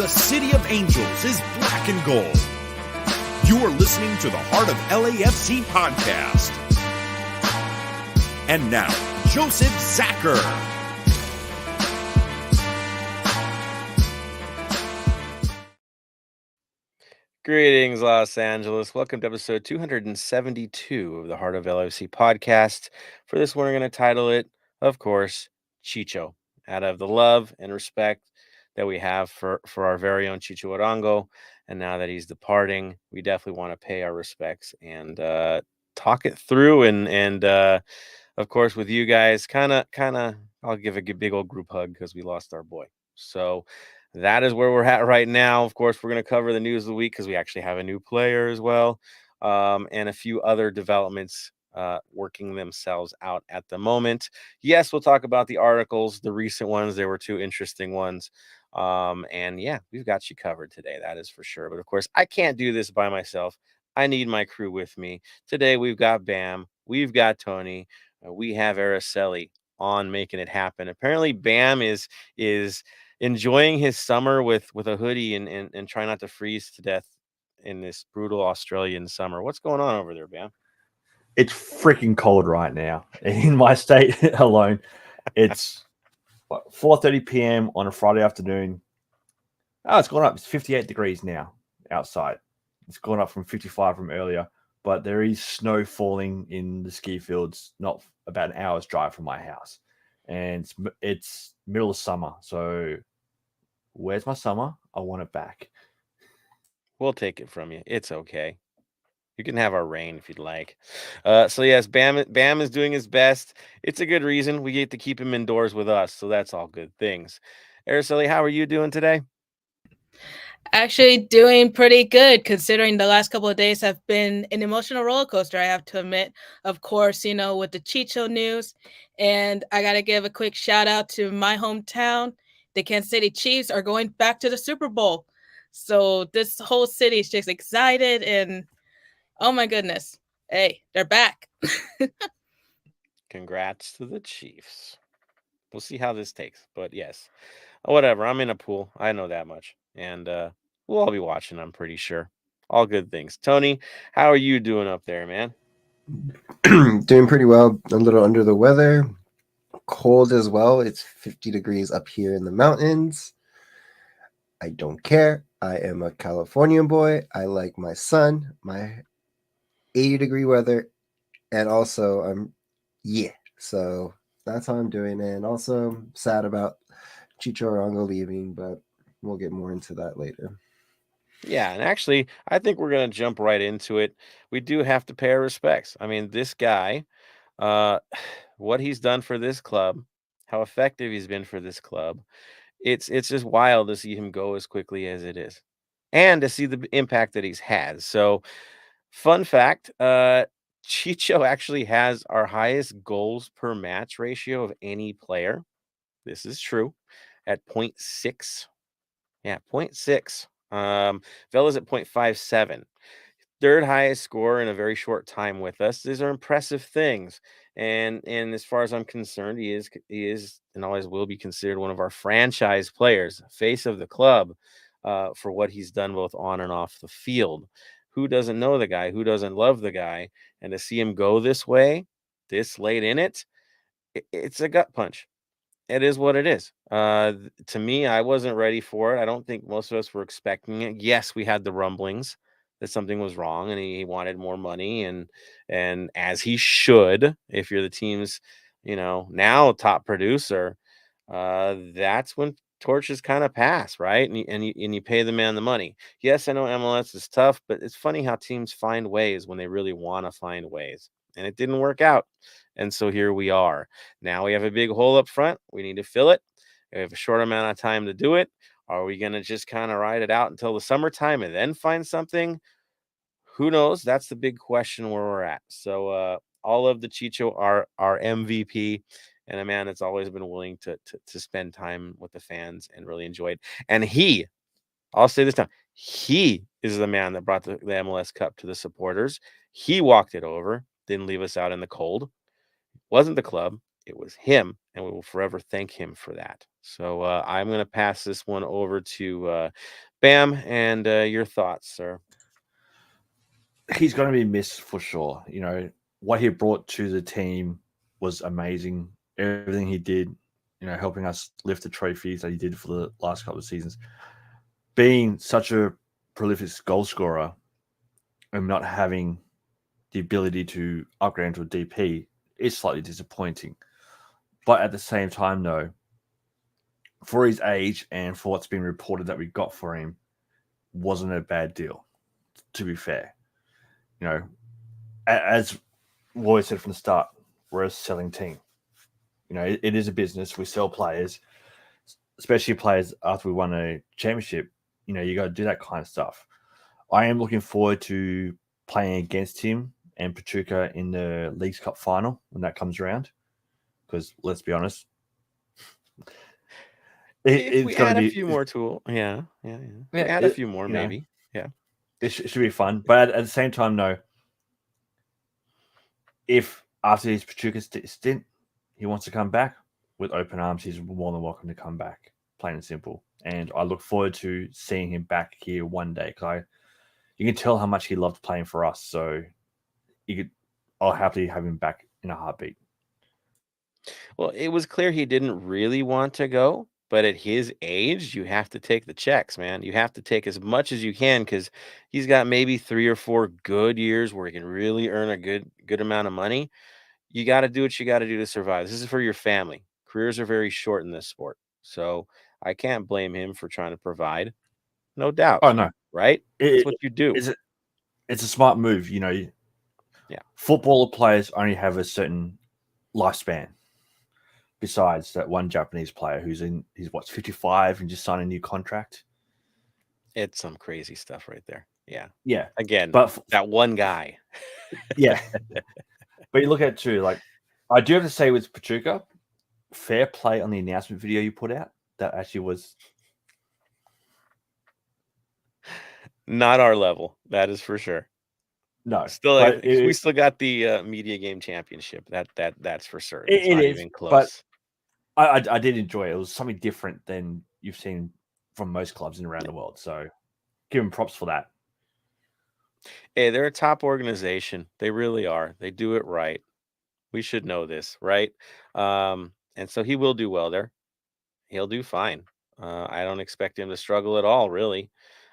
the City of Angels is black and gold. You are listening to the Heart of LAFC podcast. And now, Joseph Zacher. Greetings, Los Angeles. Welcome to episode 272 of the Heart of LAFC podcast. For this one, we're going to title it, of course, Chicho, out of the love and respect that we have for our very own Chicho Arango. And now that he's departing, we definitely want to pay our respects and talk it through. And of course, with you guys, kind of, I'll give a big old group hug because we lost our boy. So that is where we're at right now. Of course, we're going to cover the news of the week because we actually have a new player as well, and a few other developments working themselves out at the moment. Yes, we'll talk about the articles, the recent ones. There were two interesting ones. And yeah, we've got you covered today. That is for sure. But of course, I can't do this by myself. I need my crew with me. Today, we've got Bam. We've got Tony. We have Araceli on making it happen. Apparently, Bam is enjoying his summer with a hoodie and try not to freeze to death in this brutal Australian summer. What's going on over there, Bam? It's freaking cold right now in my state alone. It's 4:30 p.m. on a Friday afternoon. Oh, it's gone up. It's 58 degrees now outside. It's gone up from 55 from earlier, but there is snow falling in the ski fields, not about an hour's drive from my house. And it's middle of summer, so where's my summer? I want it back. We'll take it from you. It's okay. You can have our rain if you'd like. So yes, Bam is doing his best. It's a good reason. We get to keep him indoors with us, so that's all good things. Araceli, how are you doing today? Actually doing pretty good considering the last couple of days have been an emotional roller coaster, I have to admit. Of course, with the Chicho news. And I got to give a quick shout out to my hometown. The Kansas City Chiefs are going back to the Super Bowl. So this whole city is just excited and oh my goodness. Hey, they're back. Congrats to the Chiefs. We'll see how this takes, but yes. Whatever, I'm in a pool. I know that much. And we'll all be watching, I'm pretty sure. All good things. Tony, how are you doing up there, man? Doing pretty well. A little under the weather. Cold as well. It's 50 degrees up here in the mountains. I don't care. I am a Californian boy. I like my sun, my 80-degree weather, and also so that's how I'm doing. And also sad about Chicho Arango leaving, but we'll get more into that later. Yeah, and actually, I think we're going to jump right into it. We do have to pay our respects. I mean, this guy, what he's done for this club, how effective he's been for this club, it's just wild to see him go as quickly as it is, and to see the impact that he's had. So, fun fact, Chicho actually has our highest goals per match ratio of any player. This is true, at 0.6. Yeah, 0.6. Vela's at 0.57. Third highest score in a very short time with us. These are impressive things. And as far as I'm concerned, he is and always will be considered one of our franchise players, face of the club, for what he's done both on and off the field. Who doesn't know the guy? Who doesn't love the guy? And to see him go this way, this late in it, it's a gut punch. It is what it is. To me, I wasn't ready for it. I don't think most of us were expecting it. Yes, we had the rumblings that something was wrong and he wanted more money, and as he should, if you're the team's, now top producer, that's when torches kind of pass, right? And you pay the man the money. Yes, I know MLS is tough, but it's funny how teams find ways when they really want to find ways. And it didn't work out. And so here we are. Now we have a big hole up front. We need to fill it. We have a short amount of time to do it. Are we going to just kind of ride it out until the summertime and then find something? Who knows? That's the big question where we're at. So all of the Chicho are MVP, and a man that's always been willing to spend time with the fans and really enjoy it. And I'll say this time, he is the man that brought the MLS Cup to the supporters. He walked it over, didn't leave us out in the cold. It wasn't the club, it was him, and we will forever thank him for that. So I'm going to pass this one over to Bam, and your thoughts, sir. He's going to be missed for sure. You know, what he brought to the team was amazing. Everything he did, you know, helping us lift the trophies that he did for the last couple of seasons. Being such a prolific goal scorer and not having the ability to upgrade into a DP is slightly disappointing. But at the same time, though, for his age and for what's been reported that we got for him, wasn't a bad deal, to be fair. You know, as Roy said from the start, we're a selling team. You know, it is a business. We sell players, especially players after we won a championship. You know, you got to do that kind of stuff. I am looking forward to playing against him and Pachuca in the Leagues Cup final when that comes around. Because let's be honest, If we it's going add to a be few more to it, yeah. If we add a few more, maybe. Yeah. It should be fun. But at the same time, no. If after his Pachuca stint, he wants to come back with open arms, he's more than welcome to come back, plain and simple. And I look forward to seeing him back here one day because you can tell how much he loved playing for us. So I'll happily have him back in a heartbeat. Well, it was clear he didn't really want to go, but at his age, you have to take the checks, man. You have to take as much as you can because he's got maybe 3 or 4 good years where he can really earn a good amount of money. You got to do what you got to do to survive. This is for your family. Careers are very short in this sport, so I can't blame him for trying to provide. No doubt. Oh no, right? That's what you do. It's a smart move. You know, Yeah. Footballer players only have a certain lifespan. Besides that one Japanese player he's 55 and just signed a new contract. It's some crazy stuff right there. Yeah. Yeah. Again, but that one guy. Yeah. But you look at it too, like I do have to say with Pachuca, fair play on the announcement video you put out. That actually was not our level. That is for sure. No. Still, we still got the media game championship. That's for certain. It's not even close. But I did enjoy it. It was something different than you've seen from most clubs around the world. So give them props for that. Hey, they're a top organization. They really are. They do it right. We should know this, right? And so he will do well there. He'll do fine. I don't expect him to struggle at all, really.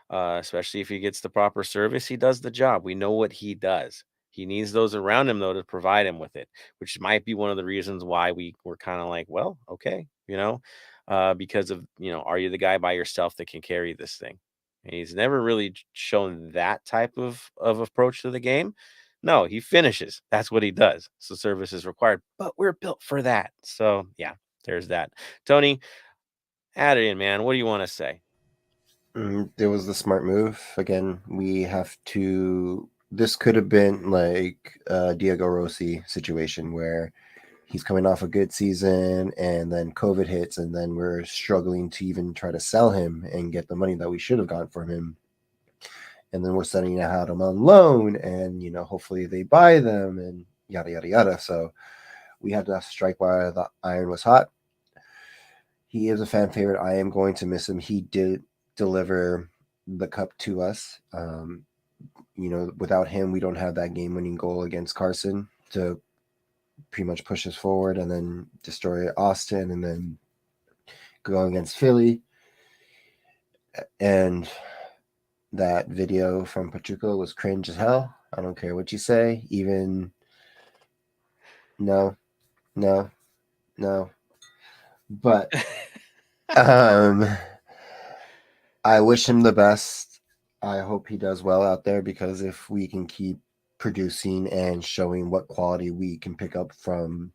Especially if he gets the proper service, he does the job. We know what he does. He needs those around him, though, to provide him with it, which might be one of the reasons why we were kind of like, well, okay, because of, are you the guy by yourself that can carry this thing? And he's never really shown that type of approach to the game. No, he finishes. That's what he does. So service is required, but we're built for that. So, yeah, there's that. Tony, add it in, man. What do you want to say? It was the smart move. Again, we have to. This could have been like a Diego Rossi situation where he's coming off a good season and then COVID hits, and then we're struggling to even try to sell him and get the money that we should have gotten from him. And then we're sending out him on loan, and hopefully they buy them and yada yada yada. So we had to strike while the iron was hot. He is a fan favorite. I am going to miss him. He did deliver the cup to us. Without him, we don't have that game-winning goal against Carson to pretty much push us forward and then destroy Austin and then go against Philly. And that video from Pachuca was cringe as hell. I don't care what you say. Even no. But I wish him the best. I hope he does well out there, because if we can keep producing and showing what quality we can pick up from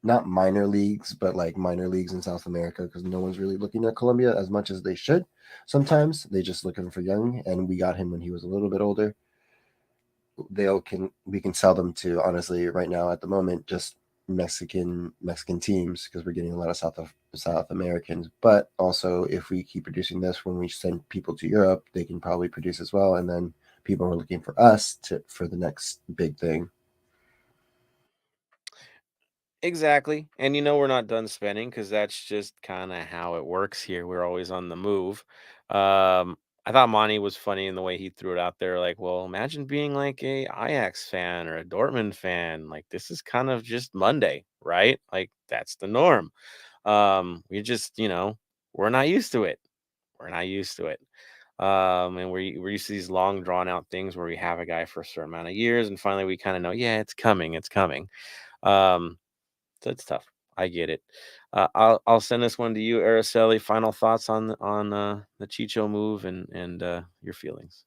not minor leagues, but like minor leagues in South America, because no one's really looking at Colombia as much as they should. Sometimes they just looking for young, and we got him when he was a little bit older. We can sell them to, honestly, right now at the moment, just Mexican teams, because we're getting a lot of South Americans. But also, if we keep producing this, when we send people to Europe, they can probably produce as well, and then people are looking for us for the next big thing. Exactly. And we're not done spending because that's just kind of how it works here. We're always on the move. I thought Monty was funny in the way he threw it out there. Like, well, imagine being like a Ajax fan or a Dortmund fan. Like, this is kind of just Monday, right? Like, that's the norm. We just, we're not used to it. We're not used to it. And we're used to these long drawn out things where we have a guy for a certain amount of years, and finally we kind of know, yeah, it's coming, it's coming. So it's tough. I get it. I'll send this one to you, Araceli. Final thoughts on the Chicho move and your feelings.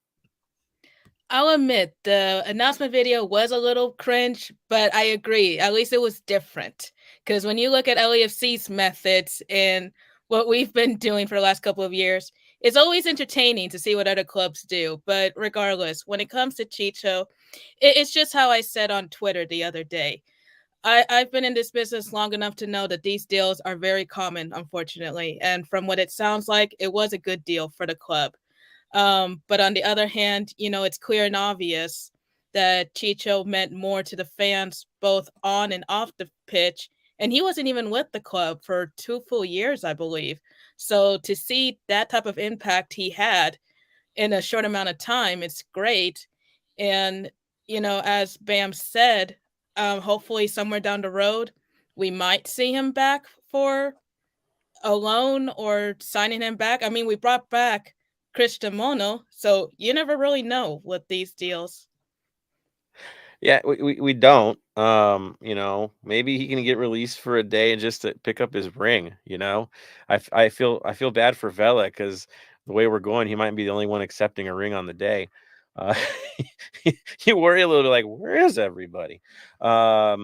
I'll admit the announcement video was a little cringe, but I agree. At least it was different. Because when you look at LAFC's methods and what we've been doing for the last couple of years, it's always entertaining to see what other clubs do. But regardless, when it comes to Chicho, it's just how I said on Twitter the other day. I've been in this business long enough to know that these deals are very common, unfortunately. And from what it sounds like, it was a good deal for the club. But on the other hand, it's clear and obvious that Chicho meant more to the fans both on and off the pitch. And he wasn't even with the club for 2 full years, I believe. So to see that type of impact he had in a short amount of time, it's great. And, as Bam said, hopefully somewhere down the road, we might see him back for a loan or signing him back. I mean, we brought back Christian Mono, so you never really know with these deals. Yeah, we don't. Maybe he can get released for a day and just to pick up his ring. I feel bad for Vela because the way we're going, he might be the only one accepting a ring on the day. Uh, you worry a little bit, like, where is everybody? Yeah,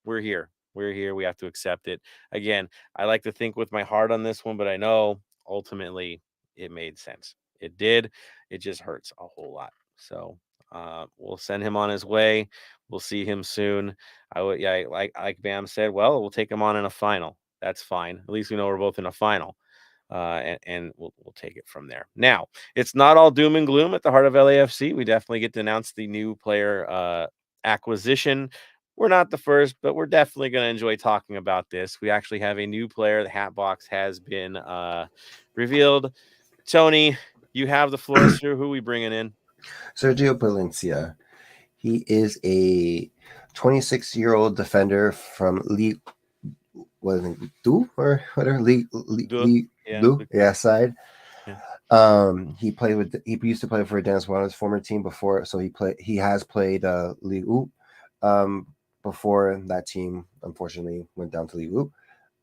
we're here. We're here. We have to accept it. Again, I like to think with my heart on this one, but I know ultimately it made sense. It did. It just hurts a whole lot. So we'll send him on his way. We'll see him soon. I would, yeah, like Bam said. Well, we'll take him on in a final. That's fine. At least we know we're both in a final, and we'll take it from there. Now, it's not all doom and gloom at the Heart of LAFC. We definitely get to announce the new player acquisition. We're not the first, but we're definitely going to enjoy talking about this. We actually have a new player. The hat box has been revealed. Tony, you have the floor, sir. Who are we bringing in? Sergio Palencia. He is a 26-year-old defender from Ligue, was it Two or whatever side. Yeah. He used to play for Dennis Juan's former team before, so he has played Ligue 2 before that team unfortunately went down to Ligue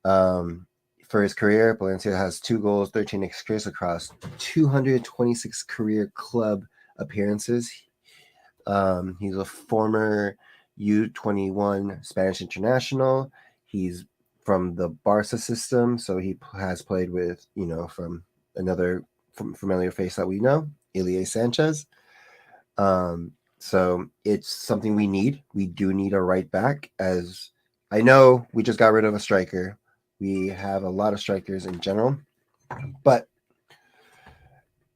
2. For his career, Palencia has 2 goals, 13 assists across 226 career club appearances. He's a former U21 Spanish international. He's from the Barca system, so he has played with, from another familiar face that we know, Ilie Sanchez. So it's something we need. We do need a right back, as I know we just got rid of a striker. We have a lot of strikers in general, but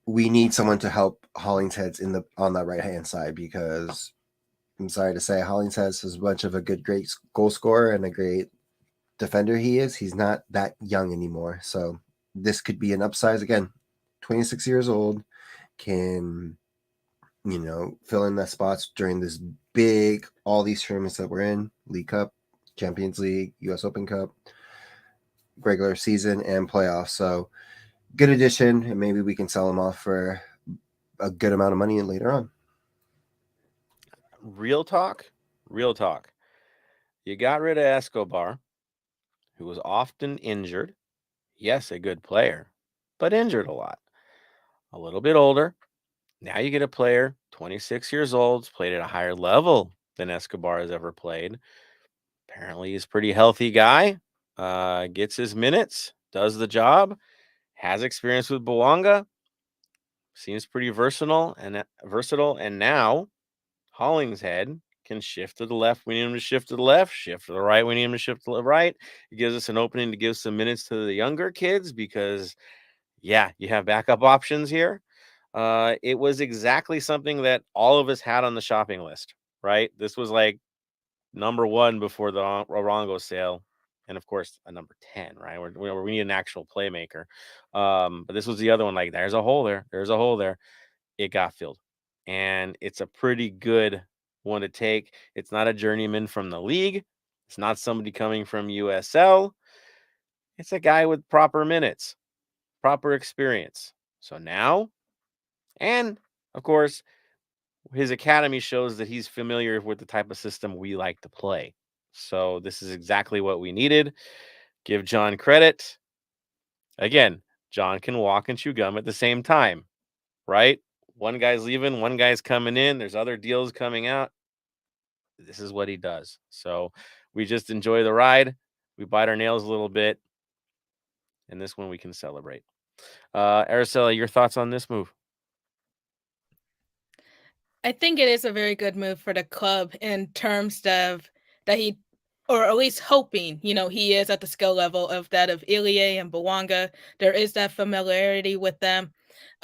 we need someone to help Hollingshead on that right hand side, because I'm sorry to say, Hollingshead is as much of a great goal scorer and a great defender he's not that young anymore. So this could be an upsize. Again, 26 years old, can fill in the spots during this big, all these tournaments that we're in: League Cup, Champions League, US Open Cup, regular season, and playoffs. So good addition, and maybe we can sell him off for a good amount of money later on. Real talk. You got rid of Escobar, who was often injured. Yes, a good player, but injured a lot. A little bit older. Now you get a player, 26 years old, played at a higher level than Escobar has ever played. Apparently he's a pretty healthy guy, gets his minutes, does the job, has experience with Bouanga, seems pretty versatile, and now Hollingshead can shift to the left. We need him to shift to the left, shift to the right. We need him to shift to the right. It gives us an opening to give some minutes to the younger kids because, yeah, you have backup options here. It was exactly something that all of us had on the shopping list, right? This was like number 1 before the Arango sale, and of course a number 10, right? We need an actual playmaker. But this was the other one. Like, there's a hole there. There's a hole there. It got filled, and it's a pretty good one to take. It's not a journeyman from the league. It's not somebody coming from USL. It's a guy with proper minutes, proper experience. So now, and of course, his academy shows that he's familiar with the type of system we like to play. So this is exactly what we needed. Give John credit. Again, John can walk and chew gum at the same time, right? One guy's leaving, one guy's coming in. There's other deals coming out. This is what he does. So we just enjoy the ride. We bite our nails a little bit. And this one we can celebrate. Araceli, your thoughts on this move? I think it is a very good move for the club in terms of that he, or at least hoping, he is at the skill level of that of Ilie and Bawanga. There is that familiarity with them.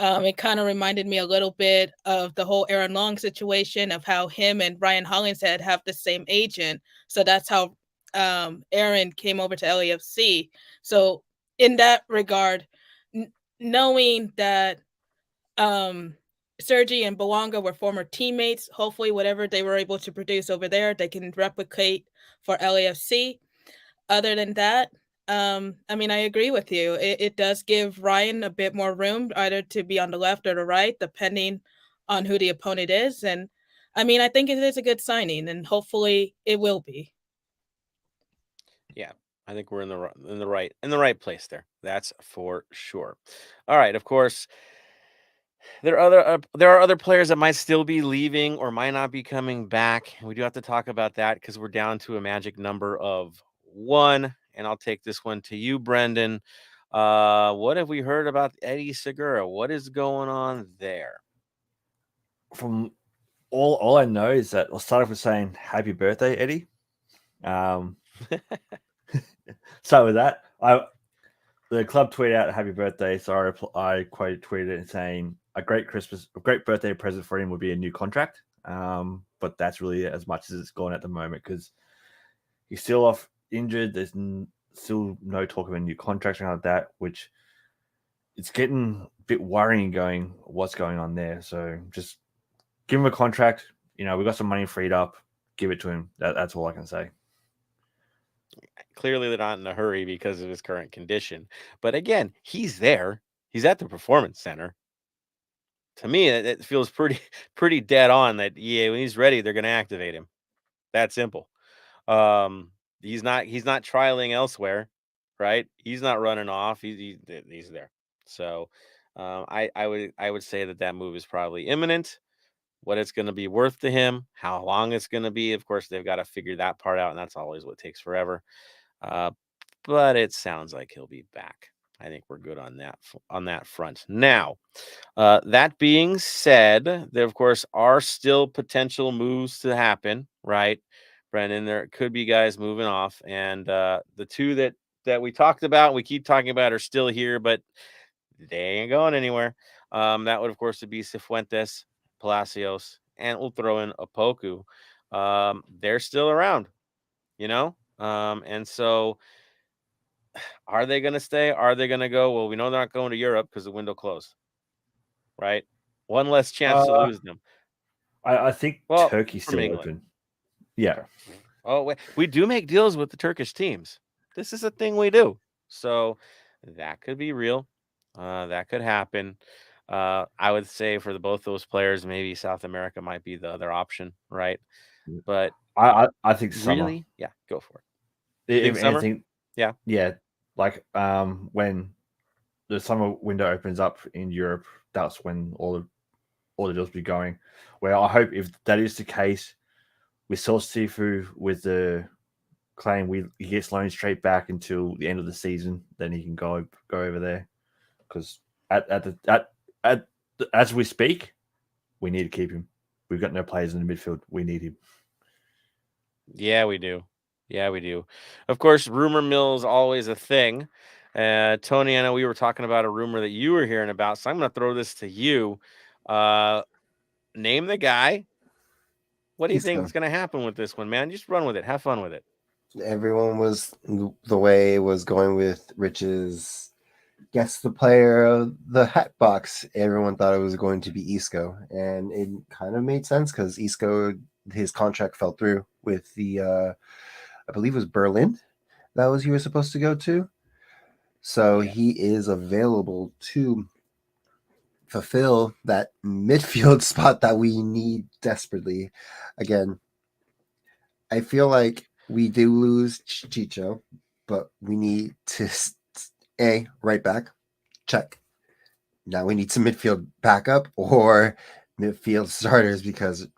It kind of reminded me a little bit of the whole Aaron Long situation of how him and Ryan Hollingshead have the same agent. So that's how Aaron came over to LAFC. So in that regard, knowing that Sergi and Bawanga were former teammates. Hopefully, whatever they were able to produce over there, they can replicate for LAFC. Other than that, I mean, I agree with you. It does give Ryan a bit more room, either to be on the left or the right, depending on who the opponent is. And I mean, I think it is a good signing, and hopefully, it will be. Yeah, I think we're in the right place there. That's for sure. All right, of course, there are other players that might still be leaving or might not be coming back. We do have to talk about that because we're down to a magic number of 1, and I'll take this one to you, Brendan. What have we heard about Eddie Segura? What is going on there? From all I know is that I'll start off with saying happy birthday, Eddie. So with that, the club tweeted out happy birthday. So I tweeted it saying a great birthday present for him would be a new contract. But that's really as much as it's gone at the moment because he's still off injured. There's still no talk of a new contract or anything like that, which it's getting a bit worrying going what's going on there. So just give him a contract. We got some money freed up. Give it to him. That's all I can say. Clearly, they're not in a hurry because of his current condition. But again, he's there. He's at the performance center. To me, it feels pretty dead on that when he's ready, they're going to activate him. That simple. He's not trialing elsewhere, right? He's not running off. He's there. So, I would say that move is probably imminent. What it's going to be worth to him, how long it's going to be. Of course, they've got to figure that part out, and that's always what takes forever. But it sounds like he'll be back. I think we're good on that front. Now, that being said, there of course are still potential moves to happen, right, Brendan? There could be guys moving off, and the two that we talked about, we keep talking about, are still here, but they ain't going anywhere. That would of course be Cifuentes, Palacios, and we'll throw in Opoku. They're still around, and so. Are they going to stay? Are they going to go? Well, we know they're not going to Europe because the window closed, right? One less chance to lose them. I think Turkey's still open. Yeah. Oh, we do make deals with the Turkish teams. This is a thing we do. So that could be real. That could happen. I would say for both those players, maybe South America might be the other option, right? But I think summer. Really? Yeah, go for it. If summer? anything, yeah. Like when the summer window opens up in Europe, that's when all the deals be going. Well, I hope if that is the case, we sell Sifu with the claim he gets loaned straight back until the end of the season, then he can go over there. Because as we speak, we need to keep him. We've got no players in the midfield. We need him. Yeah, we do. Of course, rumor mill is always a thing. Tony, I know we were talking about a rumor that you were hearing about, so I'm going to throw this to you. Name the guy What do you think Isco. is going to happen with this one, man? Just run with it. Have fun with it. Everyone was the way it was going with Rich's guess the player of the hat box. Everyone thought it was going to be Isco, and it kind of made sense because Isco, his contract fell through with the I believe it was Berlin that was he was supposed to go to. So Yeah. he is available to fulfill that midfield spot that we need desperately. Again, I feel like we do lose Chicho, but we need to right back. Check. Now we need some midfield backup or midfield starters because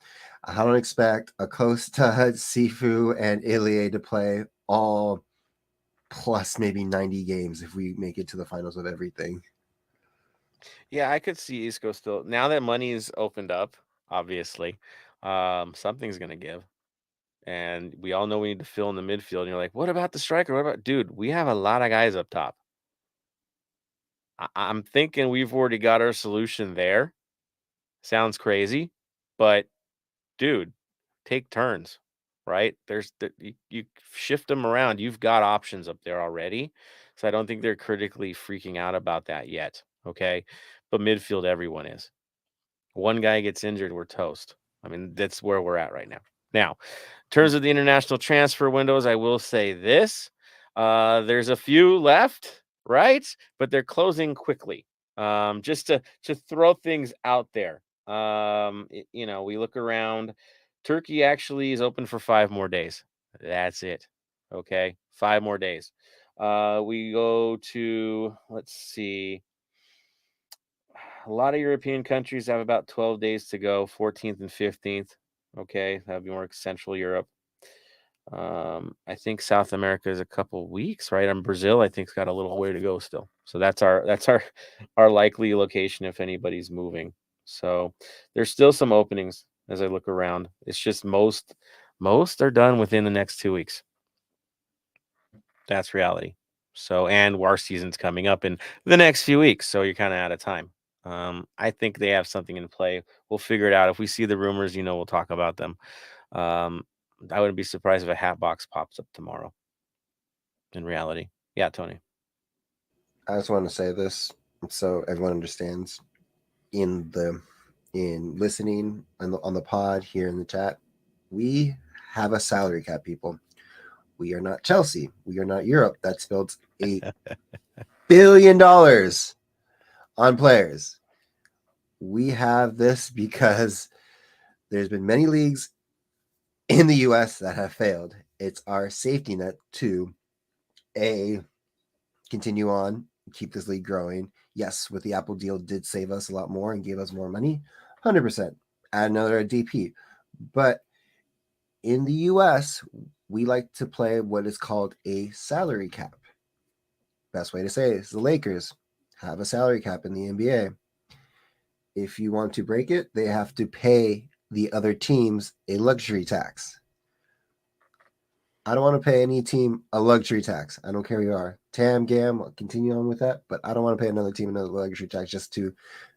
I don't expect Acosta, Sifu, and Ilie to play all plus maybe 90 games if we make it to the finals with everything. Yeah, I could see Isco still. Now that money's opened up, obviously, something's going to give. And we all know we need to fill in the midfield. And you're like, what about the striker? What about, dude? We have a lot of guys up top. I'm thinking we've already got our solution there. Sounds crazy, but dude, take turns, right? You shift them around. You've got options up there already. So I don't think they're critically freaking out about that yet. Okay. But midfield, everyone is. One guy gets injured, we're toast. I mean, that's where we're at right now. Now, in terms of the international transfer windows, I will say this. There's a few left, right? But they're closing quickly. Just to throw things out there. We look around. Turkey actually is open for 5 more days. That's it. Okay. 5 more days. We go to, let's see. A lot of European countries have about 12 days to go, 14th and 15th. Okay, that'd be more Central Europe. I think South America is a couple weeks, right? And Brazil, I think, has got a little way to go still. So that's our likely location if anybody's moving. So there's still some openings as I look around. It's just most are done within the next 2 weeks. That's reality. So, and our season's coming up in the next few weeks, so you're kind of out of time. I think they have something in play. We'll figure it out. If we see the rumors, we'll talk about them. I wouldn't be surprised if a hat box pops up tomorrow. In reality, yeah, Tony. I just want to say this so everyone understands in listening on the pod here in the chat. We have a salary cap, people. We are not Chelsea. We are not Europe. That spells $8 billion on players. We have this because there's been many leagues in the US that have failed. It's our safety net to continue on, keep this league growing. Yes, with the Apple deal did save us a lot more and gave us more money. 100%. Add another DP. But in the US, we like to play what is called a salary cap. Best way to say it is the Lakers have a salary cap in the NBA. If you want to break it, they have to pay the other teams a luxury tax. I don't want to pay any team a luxury tax. I don't care who you are. Tam, Gam, I'll continue on with that. But I don't want to pay another team another luxury tax just to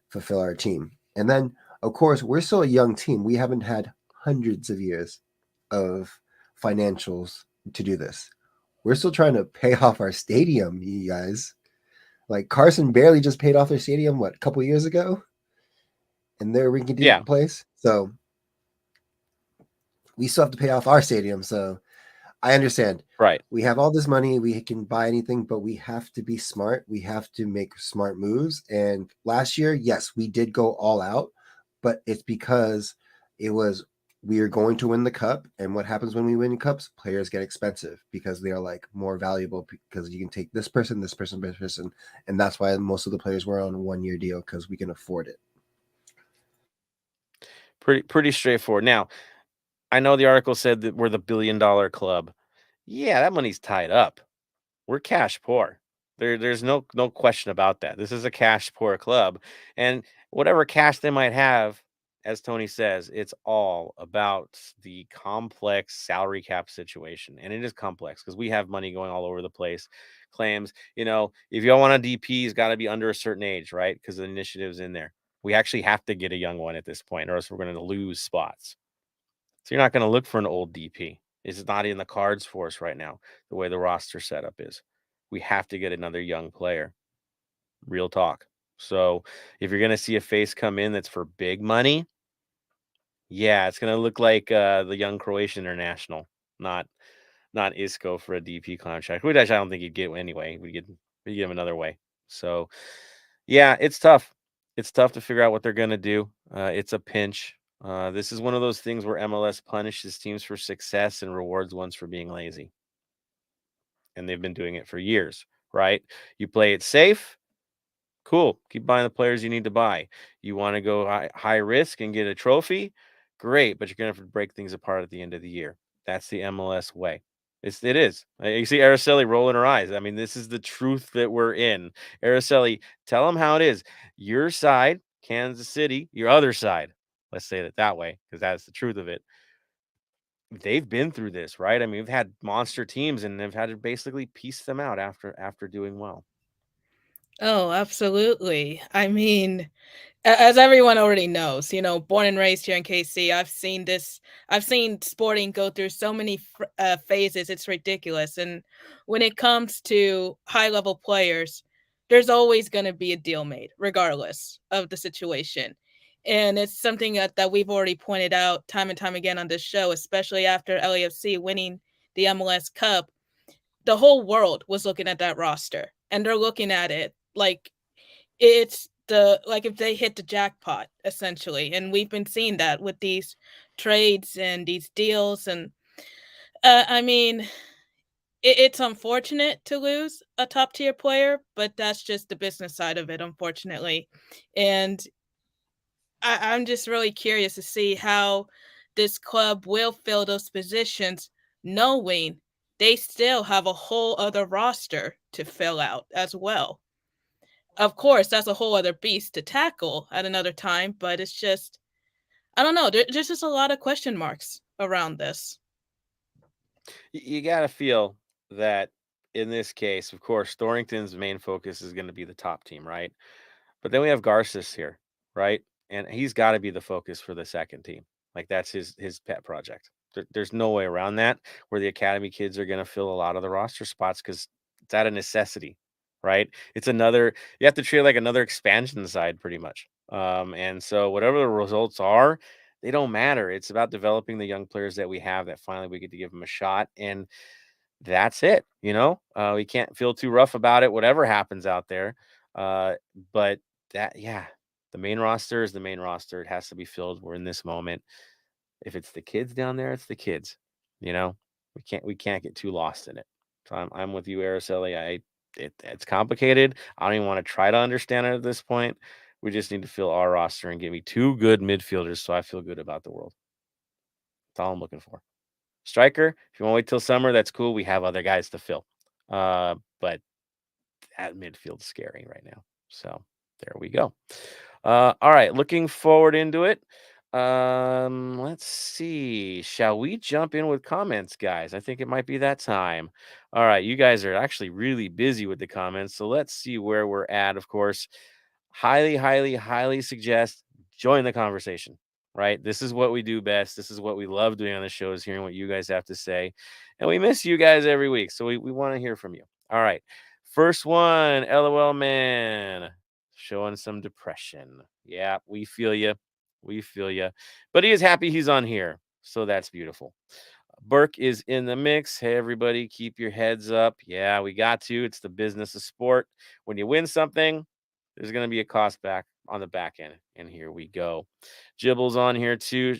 fulfill our team. And then, of course, we're still a young team. We haven't had hundreds of years of financials to do this. We're still trying to pay off our stadium, you guys. Like Carson barely just paid off their stadium, a couple years ago? And they're rinky-dink place. So we still have to pay off our stadium. So I understand. Right. We have all this money. We can buy anything, but we have to be smart. We have to make smart moves. And last year, yes, we did go all out, but it's because we are going to win the cup. And what happens when we win cups? Players get expensive because they are like more valuable because you can take this person, this person, this person. And that's why most of the players were on a 1-year deal because we can afford it. Pretty straightforward. Now, I know the article said that we're the $1 billion club. Yeah, that money's tied up. We're cash poor. There's no question about that. This is a cash poor club, and whatever cash they might have, as Tony says, it's all about the complex salary cap situation, and it is complex because we have money going all over the place. Claims, if y'all want a DP, he's got to be under a certain age, right? Because the initiative's in there. We actually have to get a young one at this point, or else we're going to lose spots. So you're not going to look for an old DP. It's not in the cards for us right now, the way the roster setup is. We have to get another young player. Real talk. So if you're going to see a face come in that's for big money, yeah, it's going to look like the young Croatian international, not Isco for a DP contract, which I don't think he'd get anyway. We get him another way. So yeah, it's tough. It's tough to figure out what they're going to do. It's a pinch. This is one of those things where MLS punishes teams for success and rewards ones for being lazy. And they've been doing it for years, right? You play it safe. Cool. Keep buying the players you need to buy. You want to go high risk and get a trophy? Great, but you're going to have to break things apart at the end of the year. That's the MLS way. It is. You see Araceli rolling her eyes. I mean, this is the truth that we're in. Araceli, tell them how it is. Your side, Kansas City, your other side. Let's say it that way, because that's the truth of it. They've been through this, right? I mean, we've had monster teams and they've had to basically piece them out after doing well. Oh, absolutely. I mean, as everyone already knows, born and raised here in KC, I've seen this. I've seen Sporting go through so many phases. It's ridiculous. And when it comes to high level players, there's always going to be a deal made, regardless of the situation. And it's something that we've already pointed out time and time again on this show, especially after LAFC winning the MLS Cup. The whole world was looking at that roster, and they're looking at it like it's if they hit the jackpot, essentially. And we've been seeing that with these trades and these deals. And I mean, it's unfortunate to lose a top tier player, but that's just the business side of it, unfortunately. And I'm just really curious to see how this club will fill those positions, knowing they still have a whole other roster to fill out as well. Of course, that's a whole other beast to tackle at another time, but it's just, I don't know. There's just a lot of question marks around this. You got to feel that in this case, of course, Thornton's main focus is going to be the top team, right? But then we have Garces here, right? And he's got to be the focus for the second team. Like that's his pet project. There's no way around that, where the academy kids are going to fill a lot of the roster spots because it's out of necessity, right? It's another, you have to treat it like another expansion side pretty much. And so whatever the results are, they don't matter. It's about developing the young players that we have that finally we get to give them a shot. And that's it. We can't feel too rough about it, whatever happens out there. But the main roster is the main roster. It has to be filled. We're in this moment. If it's the kids down there, it's the kids. We can't get too lost in it. So I'm with you, Araceli. It's complicated. I don't even want to try to understand it at this point. We just need to fill our roster and give me 2 good midfielders so I feel good about the world. That's all I'm looking for. Striker, if you want to wait till summer, that's cool. We have other guys to fill. But that midfield's scary right now. So there we go. All right, looking forward into it. Let's see. Shall we jump in with comments, guys? I think it might be that time. All right, you guys are actually really busy with the comments, so let's see where we're at. Of course, highly suggest join the conversation. Right? This is what we do best. This is what we love doing on the show, is hearing what you guys have to say. And we miss you guys every week. So we want to hear from you. All right. First one, LOL man. Showing some depression. Yeah, we feel you. We feel you. But he is happy he's on here. So that's beautiful. Burke is in the mix. Hey, everybody, keep your heads up. Yeah, we got to. It's the business of sport. When you win something, there's going to be a cost back on the back end. And here we go. Jibble's on here too.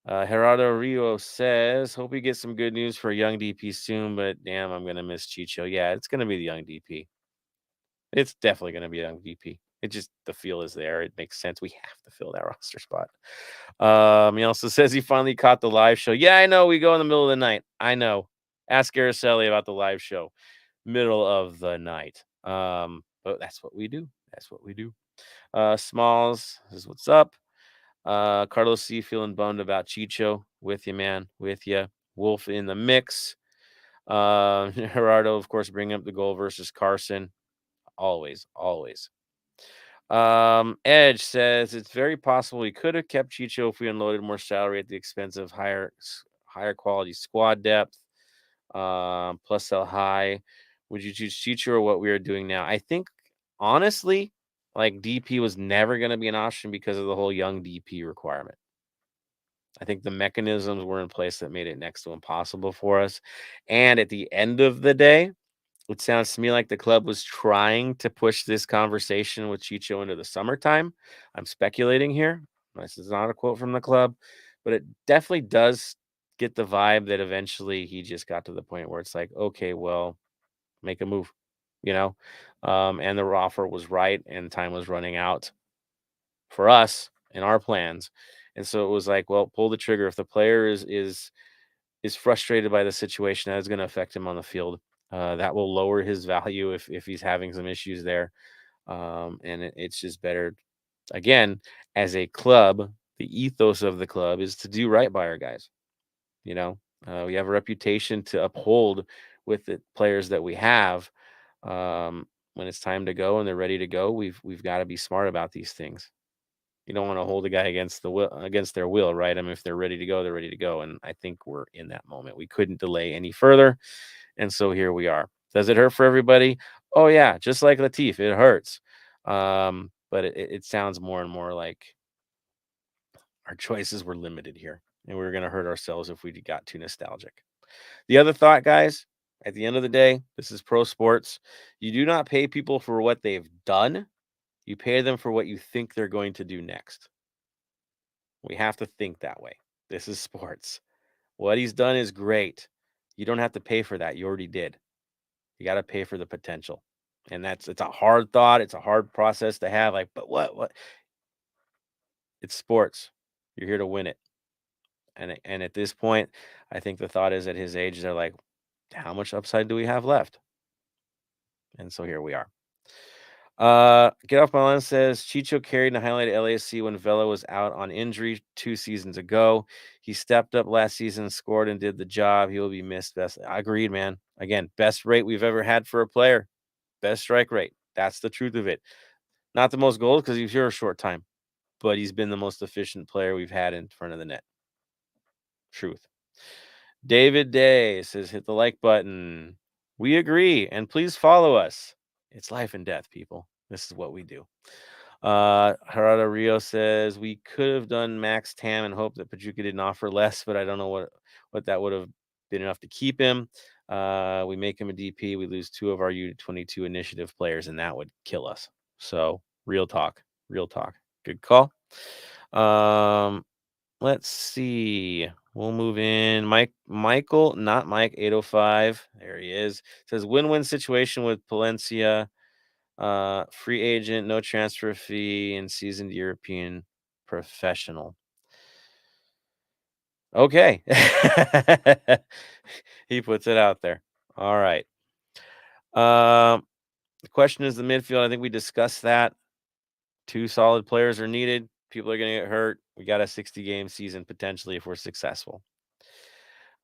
Gerardo Rio says, hope we get some good news for a young DP soon, but damn, I'm going to miss Chicho. Yeah, it's going to be the young DP. It's definitely going to be a young DP. It just, the feel is there. It makes sense. We have to fill that roster spot. He also says he finally caught the live show. Yeah, I know. We go in the middle of the night. I know. Ask Araceli about the live show. Middle of the night. But that's what we do. That's what we do. Smalls says, what's up? Carlos C. feeling bummed about Chicho. With you, man. With you. Wolf in the mix. Gerardo, of course, bringing up the goal versus Carson. Always. Edge says it's very possible we could have kept Chicho if we unloaded more salary at the expense of higher quality squad depth. Plus sell high. Would you choose Chicho or what we are doing now? I think honestly, like DP was never going to be an option because of the whole young DP requirement. I think the mechanisms were in place that made it next to impossible for us. And at the end of the day, it sounds to me like the club was trying to push this conversation with Chicho into the summertime. I'm speculating here. This is not a quote from the club, but it definitely does get the vibe that eventually he just got to the point where it's like, okay, well, make a move, and the offer was right and time was running out for us in our plans. And so it was like, well, pull the trigger. If the player is frustrated by the situation, that is going to affect him on the field. That will lower his value if he's having some issues there. And it's just better. Again, as a club, the ethos of the club is to do right by our guys. We have a reputation to uphold with the players that we have. When it's time to go and they're ready to go, we've got to be smart about these things. You don't want to hold a guy against their will, right? I mean, if they're ready to go, they're ready to go. And I think we're in that moment. We couldn't delay any further. And so here we are. Does it hurt for everybody? Oh yeah. Just like Latif, it hurts. But it sounds more and more like our choices were limited here and we were going to hurt ourselves if we got too nostalgic. The other thought, guys, at the end of the day, this is pro sports. You do not pay people for what they've done. You pay them for what you think they're going to do next. We have to think that way. This is sports. What he's done is great. You don't have to pay for that. You already did. You got to pay for the potential. And it's a hard thought. It's a hard process to have. Like, but what? It's sports. You're here to win it. And at this point, I think the thought is at his age, they're like, how much upside do we have left? And so here we are. Get Off My Lawn says Chicho carried and highlighted LAFC when Vela was out on injury 2 seasons ago. He stepped up last season, scored, and did the job. He will be missed. Agreed, man. Again, best rate we've ever had for a player. Best strike rate. That's the truth of it. Not the most goals because he's here a short time, but he's been the most efficient player we've had in front of the net. Truth. David Day says, hit the like button. We agree, and please follow us. It's life and death, people. This is what we do. Gerardo Rio says, we could have done max TAM and hope that Pachuca didn't offer less, but I don't know what that would have been enough to keep him. We make him a DP. We lose 2 of our U22 initiative players, and that would kill us. So real talk. Good call. Let's see. We'll move in. Michael, not Mike, 805. There he is. Says win-win situation with Palencia. Free agent, no transfer fee, and seasoned European professional. Okay. He puts it out there. All right. The question is the midfield. I think we discussed that. 2 solid players are needed. People are going to get hurt. We got a 60-game season potentially if we're successful.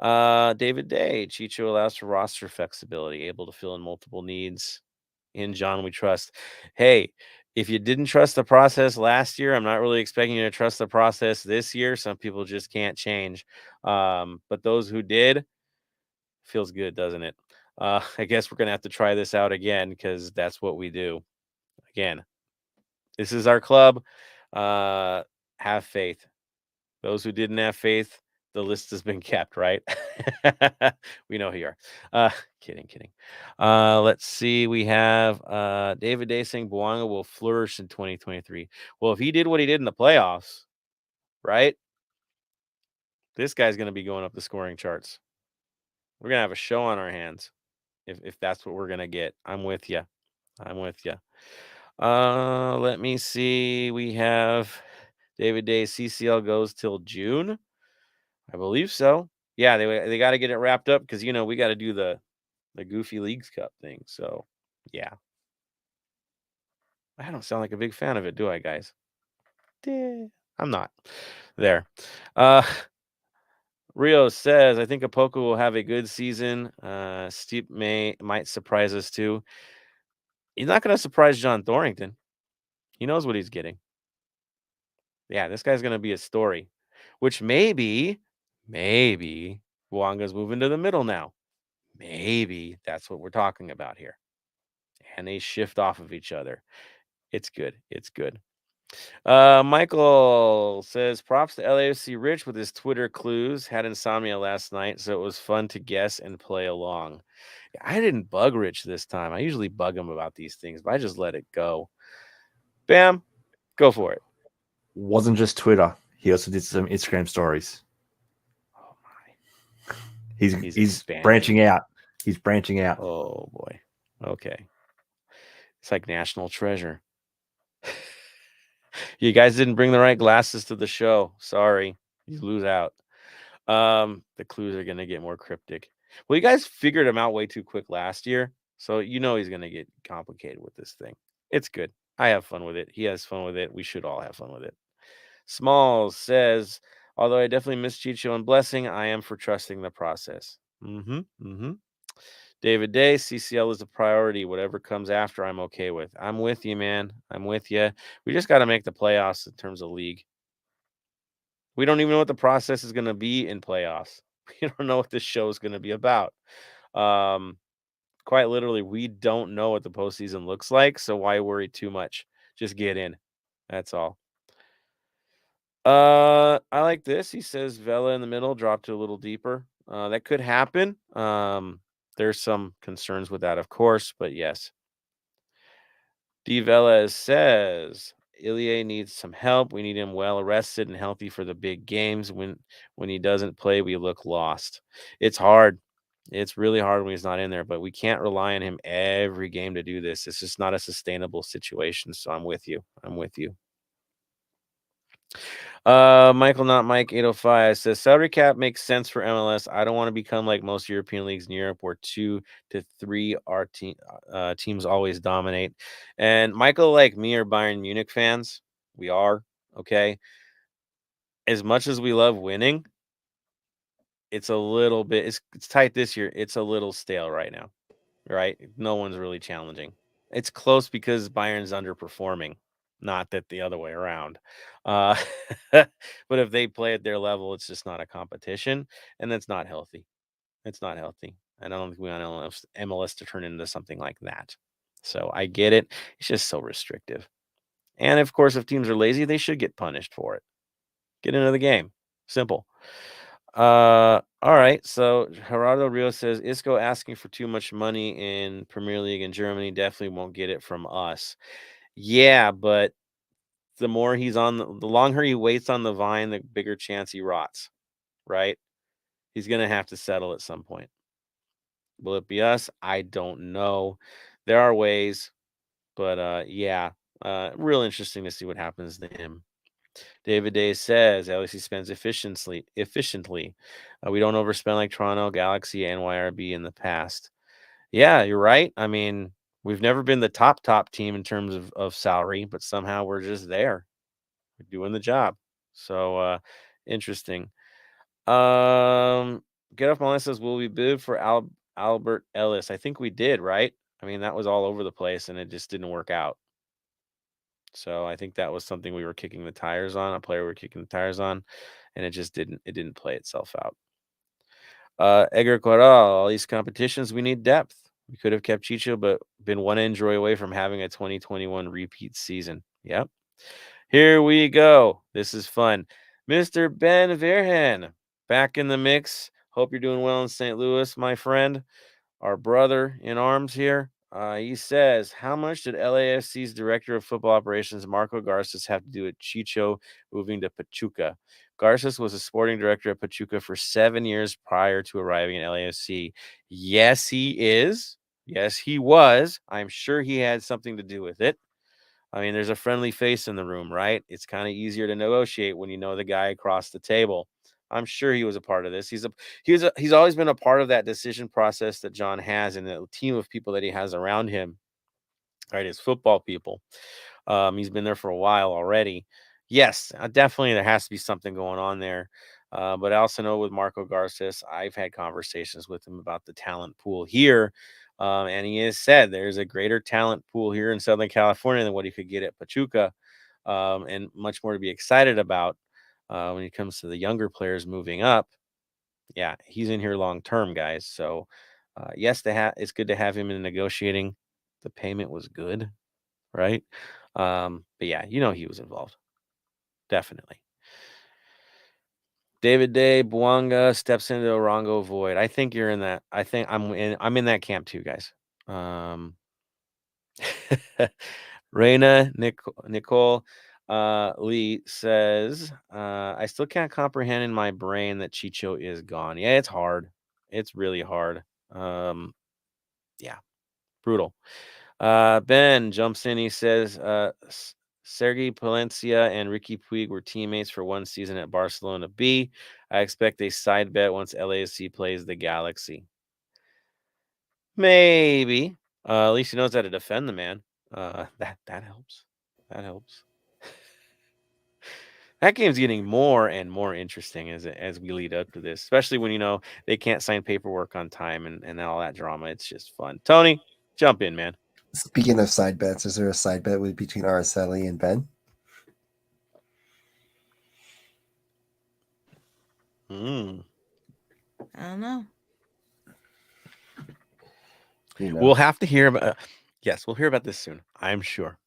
David Day, Chicho allows for roster flexibility, able to fill in multiple needs. In John, we trust. Hey, if you didn't trust the process last year, I'm not really expecting you to trust the process this year. Some people just can't change. But those who did, feels good, doesn't it? I guess we're going to have to try this out again because that's what we do. Again, this is our club. Have faith. Those who didn't have faith, the list has been kept, right? We know who you are. Kidding. Let's see. We have David Day saying Bouanga will flourish in 2023. Well, if he did what he did in the playoffs, right? This guy's going to be going up the scoring charts. We're going to have a show on our hands if that's what we're going to get. I'm with you. Let me see. We have David Day. CCL goes till June. I believe so. Yeah, they got to get it wrapped up because we got to do the Goofy Leagues Cup thing. So yeah, I don't sound like a big fan of it, do I, guys? I'm not. There. Rio says, I think Apoko will have a good season. Steve might surprise us too. He's not going to surprise John Thorrington. He knows what he's getting. Yeah, this guy's going to be a story, which maybe Bouanga's moving to the middle now. Maybe that's what we're talking about here. And they shift off of each other. It's good. It's good. Michael says, props to LAFC Rich with his Twitter clues. Had insomnia last night, so it was fun to guess and play along. I didn't bug Rich this time. I usually bug him about these things, but I just let it go. Bam, go for it. Wasn't just Twitter. He also did some Instagram stories. Oh my. He's expanding. branching out. He's branching out. Oh boy. Okay. It's like national treasure. You guys didn't bring the right glasses to the show. Sorry. You lose out. The clues are gonna get more cryptic. Well, you guys figured him out way too quick last year, so you know he's gonna get complicated with this thing. It's good. I have fun with it. He has fun with it. We should all have fun with it. Smalls says, although I definitely miss Chicho and Blessing, I am for trusting the process. David Day, CCL is a priority. Whatever comes after, I'm okay with. I'm with you, man. I'm with you. We just got to make the playoffs in terms of league. We don't even know what the process is going to be in playoffs. We don't know what this show is going to be about. Quite literally, we don't know what the postseason looks like, so why worry too much? Just get in. That's all. I like this. He says Vela in the middle, drop to a little deeper. That could happen. There's some concerns with that, of course, but yes. D. Velez says Ilie needs some help. We need him well rested and healthy for the big games. When he doesn't play, we look lost. It's hard. It's really hard when he's not in there, but we can't rely on him every game to do this. It's just not a sustainable situation. So I'm with you. Michael, not Mike 805 says salary cap makes sense for MLS. I don't want to become like most European leagues in Europe where 2 to 3 teams always dominate. And Michael, like me, are Bayern Munich fans. We are, okay. As much as we love winning, it's a little bit it's tight this year. It's a little stale right now, right? No one's really challenging. It's close because Bayern's underperforming. Not that the other way around. But if they play at their level, it's just not a competition, and that's not healthy. It's not healthy. And I don't think we want MLS to turn into something like that. So I get it. It's just so restrictive. And of course, if teams are lazy, they should get punished for it. Get into the game. Simple. All right. So Gerardo Rio says Isco asking for too much money in Premier League in Germany definitely won't get it from us. Yeah, but the more he's on the longer he waits on the vine, the bigger chance he rots, right? He's going to have to settle at some point. Will it be us? I don't know. There are ways, but yeah, real interesting to see what happens to him. David Day says LAC spends efficiently. We don't overspend like Toronto, Galaxy, and NYRB in the past. Yeah, you're right. I mean, we've never been the top team in terms of salary, but somehow we're just there. We're doing the job. So interesting. Get Off My List says, will we bid for Albert Ellis? I think we did, right? I mean, that was all over the place and it just didn't work out. So I think that was something we were kicking the tires on, a player we were kicking the tires on, and it just didn't play itself out. Edgar Corral, all these competitions, we need depth. We could have kept Chicho, but been one injury away from having a 2021 repeat season. Yep. Here we go. This is fun. Mr. Ben Verhen, back in the mix. Hope you're doing well in St. Louis, my friend. Our brother in arms here. He says, how much did LAFC's director of football operations, Marco Garces, have to do with Chicho moving to Pachuca? Garces was a sporting director at Pachuca for 7 years prior to arriving in LAFC. Yes, he is. Yes, he was. I'm sure he had something to do with it. I mean, there's a friendly face in the room, right? It's kind of easier to negotiate when you know the guy across the table. I'm sure he was a part of this. He's always been a part of that decision process that John has and the team of people that he has around him, right? His football people. He's been there for a while already. Yes, definitely there has to be something going on there. But I also know with Marco Garces, I've had conversations with him about the talent pool here. And he has said there's a greater talent pool here in Southern California than what he could get at Pachuca, and much more to be excited about when it comes to the younger players moving up. Yeah, he's in here long term, guys. So, yes, it's good to have him in negotiating. The payment was good, right? But yeah, he was involved. Definitely. David Day Buanga steps into Arango void. I think you're in that. I think I'm in that camp too, guys. Reina Nicole Lee says, I still can't comprehend in my brain that Chicho is gone. Yeah, it's hard. It's really hard. Yeah, brutal. Ben jumps in. He says, Sergei Palencia and Ricky Puig were teammates for one season at Barcelona B. I expect a side bet once LAFC plays the Galaxy. Maybe. At least he knows how to defend the man. That helps. That helps. That game's getting more and more interesting as we lead up to this, especially when they can't sign paperwork on time and all that drama. It's just fun. Tony, jump in, man. Speaking of side bets, is there a side bet between Araceli and Ben? I don't know. We'll have to hear about. Yes, we'll hear about this soon. I'm sure.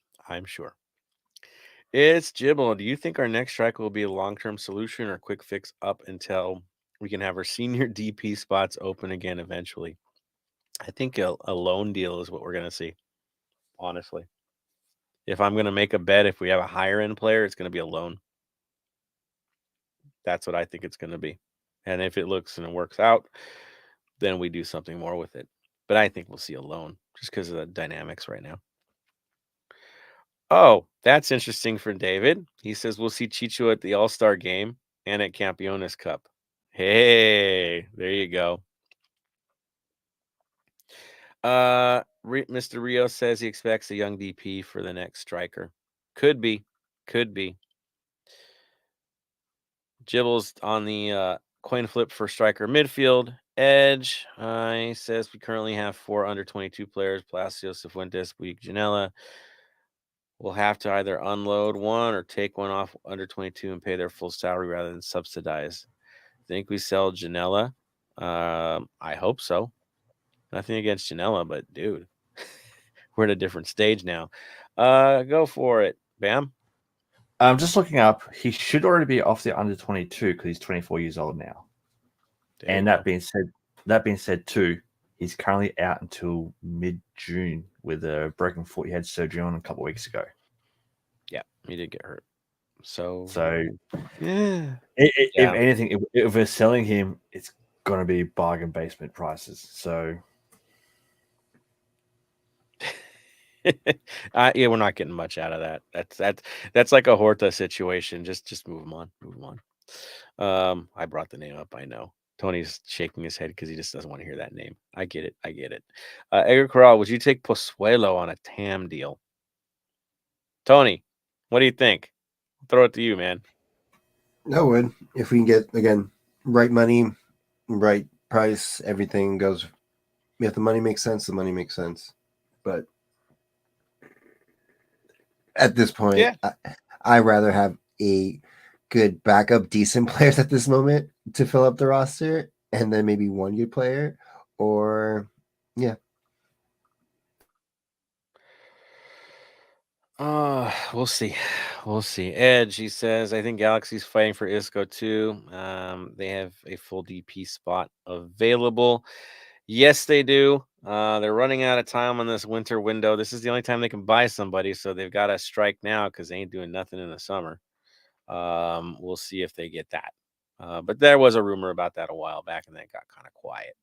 It's Jibble. Do you think our next strike will be a long-term solution or quick fix up until we can have our senior DP spots open again eventually? I think a loan deal is what we're going to see, honestly. If I'm going to make a bet, if we have a higher end player, it's going to be a loan. That's what I think it's going to be. And if it looks and it works out, then we do something more with it. But I think we'll see a loan just because of the dynamics right now. Oh, that's interesting for David. He says we'll see Chicho at the All-Star game and at Campeones Cup. Hey, there you go. Mr. Rio says he expects a young DP for the next striker. Could be. Gibbles on the coin flip for striker midfield. Edge, he says we currently have 4 under 22 players: Palacios, Cifuentes, Puig, Janela. We'll have to either unload one or take one off under 22 and pay their full salary rather than subsidize. Think we sell Janela? I hope so. Nothing against Janela, but dude, we're at a different stage now. Go for it, Bam. I'm just looking up. He should already be off the under 22 because he's 24 years old now. And that being said, too, he's currently out until mid-June with a broken foot. He had surgery on a couple of weeks ago. Yeah, he did get hurt. So yeah. If anything, if we're selling him, it's going to be bargain basement prices. So yeah, we're not getting much out of that. That's like a Horta situation. Just move him on. I brought the name up. I know Tony's shaking his head because he just doesn't want to hear that name. I get it. Edgar Corral, would you take Pozuelo on a TAM deal? Tony, what do you think? Throw it to you, man. I would. If we can get, again, right money, right price, everything goes. If the money makes sense, the money makes sense. But at this point, Yeah. I rather have a good backup, decent players at this moment to fill up the roster, and then maybe one good player, or yeah. We'll see. Edge, he says, I think Galaxy's fighting for Isco too. They have a full DP spot available. Yes, they do. They're running out of time on this winter window. This is the only time they can buy somebody, so they've got to strike now because they ain't doing nothing in the summer. We'll see if they get that. But there was a rumor about that a while back, and that got kind of quiet.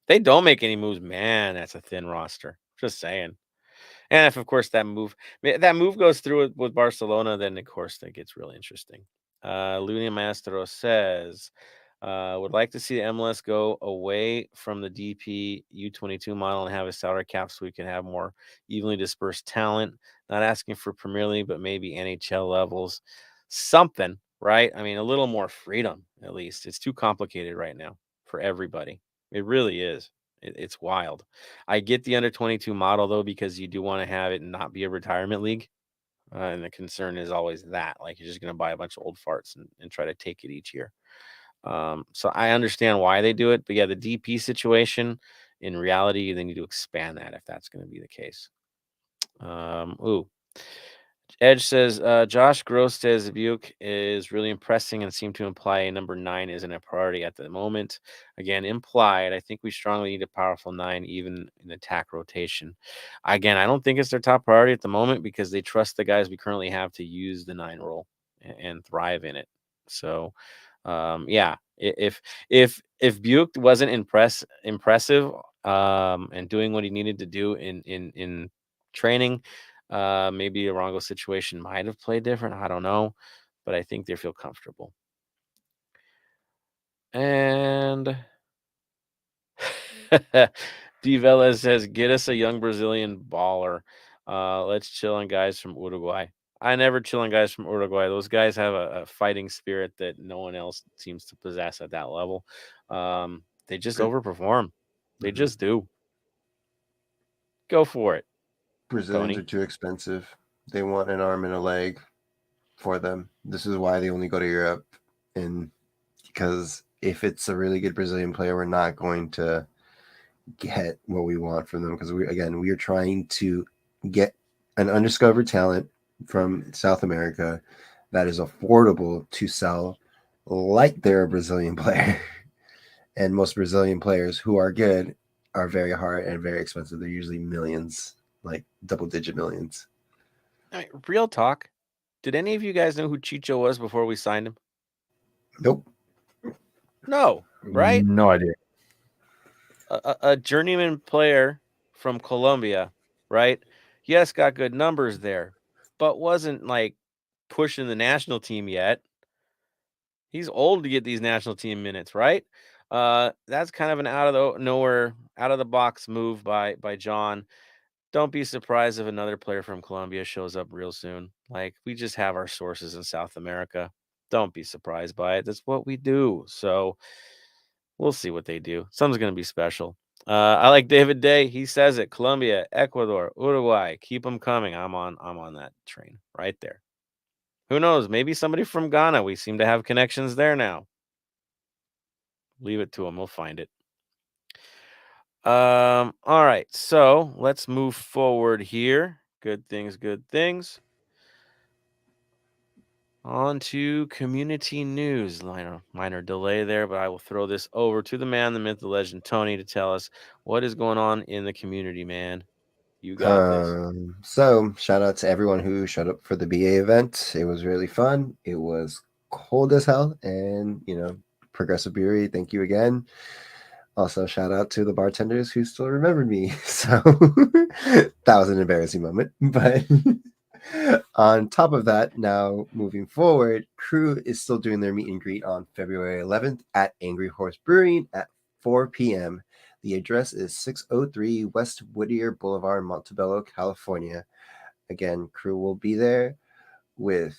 They don't make any moves, man. That's a thin roster. Just saying. And if, of course, that move goes through with Barcelona, then, of course, that gets really interesting. Luna Mastro says, would like to see the MLS go away from the DP U22 model and have a salary cap so we can have more evenly dispersed talent. Not asking for Premier League, but maybe NHL levels. Something, right? I mean, a little more freedom, at least. It's too complicated right now for everybody. It really is. It's wild. I get the under 22 model though, because you do want to have it not be a retirement league. And the concern is always that, like, you're just going to buy a bunch of old farts and try to take it each year. So I understand why they do it, but yeah, the DP situation, in reality, they need to expand that if that's going to be the case. Edge says, Josh Gross says Buke is really impressing and seemed to imply number 9 isn't a priority at the moment. Again, implied. I think we strongly need a powerful 9, even in attack rotation. Again, I don't think it's their top priority at the moment because they trust the guys we currently have to use the 9 role and thrive in it. So, yeah, if Buke wasn't impressive and doing what he needed to do in training, maybe Arango situation might have played different. I don't know, but I think they feel comfortable. And D Vela says, "Get us a young Brazilian baller. Let's chill on guys from Uruguay." I never chill on guys from Uruguay. Those guys have a fighting spirit that no one else seems to possess at that level. They just overperform. They just do. Go for it. Brazilians Tony. are too expensive. They want an arm and a leg for them. This is why they only go to Europe. And because if it's a really good Brazilian player, we're not going to get what we want from them, because we are trying to get an undiscovered talent from South America that is affordable to sell like they're a Brazilian player. And most Brazilian players who are good are very hard and very expensive. They're usually millions, like double-digit millions. I mean, real talk. Did any of you guys know who Chicho was before we signed him? Nope. No, right? No idea. A journeyman player from Colombia, right? Yes, got good numbers there, but wasn't like pushing the national team yet. He's old to get these national team minutes, right? That's kind of an out of the nowhere, out of the box move by John. Don't be surprised if another player from Colombia shows up real soon. Like, we just have our sources in South America. Don't be surprised by it. That's what we do. So we'll see what they do. Something's going to be special. I like David Day. He says it. Colombia, Ecuador, Uruguay. Keep them coming. I'm on that train right there. Who knows? Maybe somebody from Ghana. We seem to have connections there now. Leave it to them. We'll find it. All right. So let's move forward here. Good things. On to community news. Minor delay there, but I will throw this over to the man, the myth, the legend, Tony, to tell us what is going on in the community, man. You got this. So shout out to everyone who showed up for the BA event. It was really fun. It was cold as hell, and Progressive Brewery, thank you again. Also, shout out to the bartenders who still remembered me. So that was an embarrassing moment. But on top of that, now moving forward, Crew is still doing their meet and greet on February 11th at Angry Horse Brewing at 4 p.m. The address is 603 West Whittier Boulevard, Montebello, California. Again, Crew will be there with,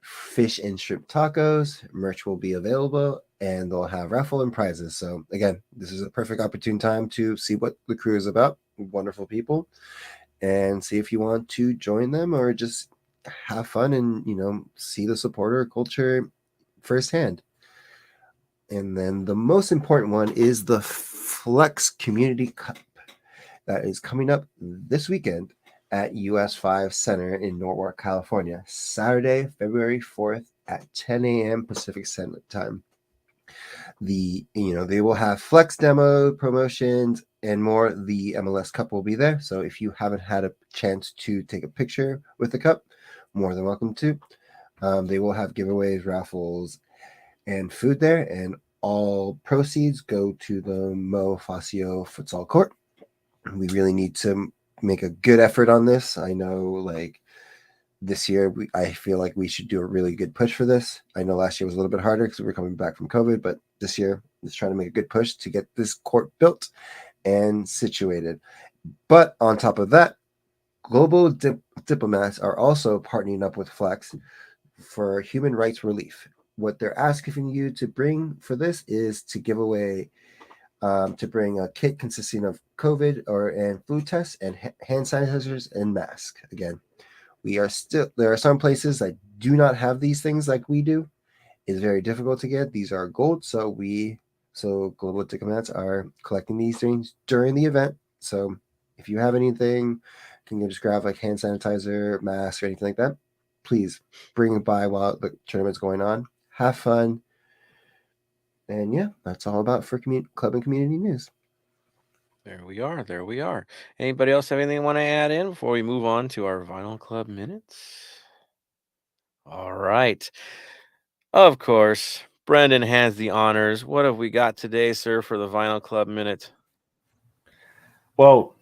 fish and shrimp tacos. Merch will be available, and they'll have raffle and prizes. So again, this is a perfect opportune time to see what the Crew is about. Wonderful people, and see if you want to join them or just have fun and see the supporter culture firsthand. And then the most important one is the Flex Community Cup that is coming up this weekend at US 5 Center in Norwalk, California, Saturday, February 4th at 10 a.m. Pacific Standard Time. They will have flex demo promotions and more. The MLS Cup will be there. So if you haven't had a chance to take a picture with the cup, more than welcome to. They will have giveaways, raffles, and food there. And all proceeds go to the Mo Facio Futsal Court. We really need to make a good effort on this. I know, this year, I feel like we should do a really good push for this. I know last year was a little bit harder because we were coming back from COVID, but this year, let's try to make a good push to get this court built and situated. But on top of that, global diplomats are also partnering up with Flex for human rights relief. What they're asking you to bring for this is to give away to bring a kit consisting of COVID and flu tests and hand sanitizers and masks. Again, there are some places that do not have these things like we do. It's very difficult to get. These are gold, so Global Diplomats are collecting these things during the event. So if you have anything, can you just grab like hand sanitizer, mask, or anything like that? Please bring it by while the tournament's going on. Have fun. And yeah, that's all about for club and community news. There we are. There we are. Anybody else have anything they want to add in before we move on to our Vinyl Club minutes? All right. Of course, Brendan has the honors. What have we got today, sir, for the Vinyl Club minute? Well,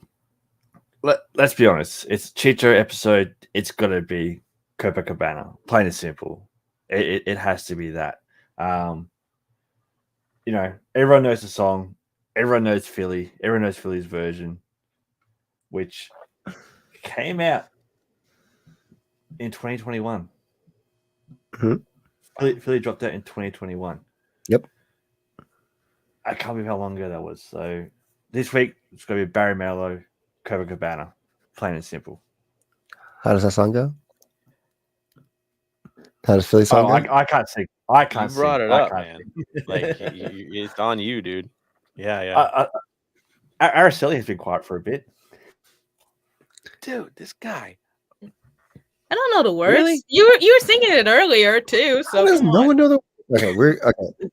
let's be honest. It's Chicho episode. It's got to be Copacabana. Plain and simple. It has to be that. Everyone knows the song. Everyone knows Philly. Everyone knows Philly's version, which came out in 2021. Mm-hmm. Philly dropped out in 2021. Yep. I can't believe how long ago that was. So this week, it's going to be Barry Manilow, Copacabana. Plain and simple. How does that song go? How does Philly song go? I can't sing. I can't You brought sing. it up, man. Like, it's on you, dude. Yeah. Araceli has been quiet for a bit. Dude, this guy. I don't know the words. Really? You were singing it earlier too. So How does no one know the? Okay,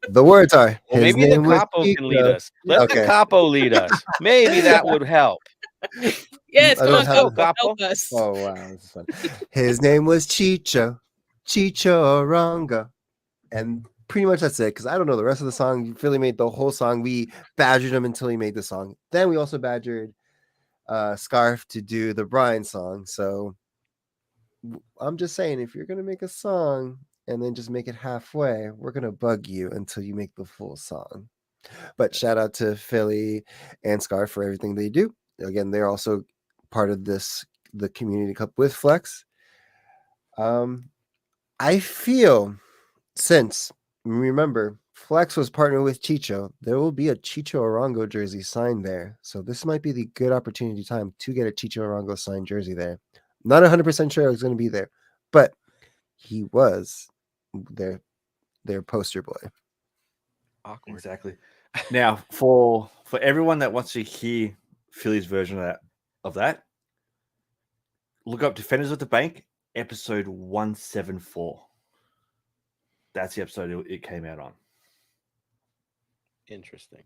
the words are. Well, maybe the capo can lead us. Let the capo lead us. Maybe that would help. Yes, come on, have Capo, help us. Oh wow, this is fun. His name was Chicho Arango, and pretty much that's it. Because I don't know the rest of the song. Philly made the whole song. We badgered him until he made the song. Then we also badgered Scarf to do the Brian song. So I'm just saying, if you're gonna make a song and then just make it halfway, we're gonna bug you until you make the full song. But shout out to Philly and Scarf for everything they do. Again, they're also part of the Community Cup with Flex. I feel, since remember Flex was partnered with Chicho, there will be a Chicho Arango jersey signed there. So this might be the good opportunity time to get a Chicho Arango signed jersey there. Not 100% sure it's going to be there, but he was their poster boy. Awkward. Exactly. Now, for everyone that wants to hear Philly's version of that, look up Defenders of the Bank, episode 174. That's the episode it came out on. Interesting.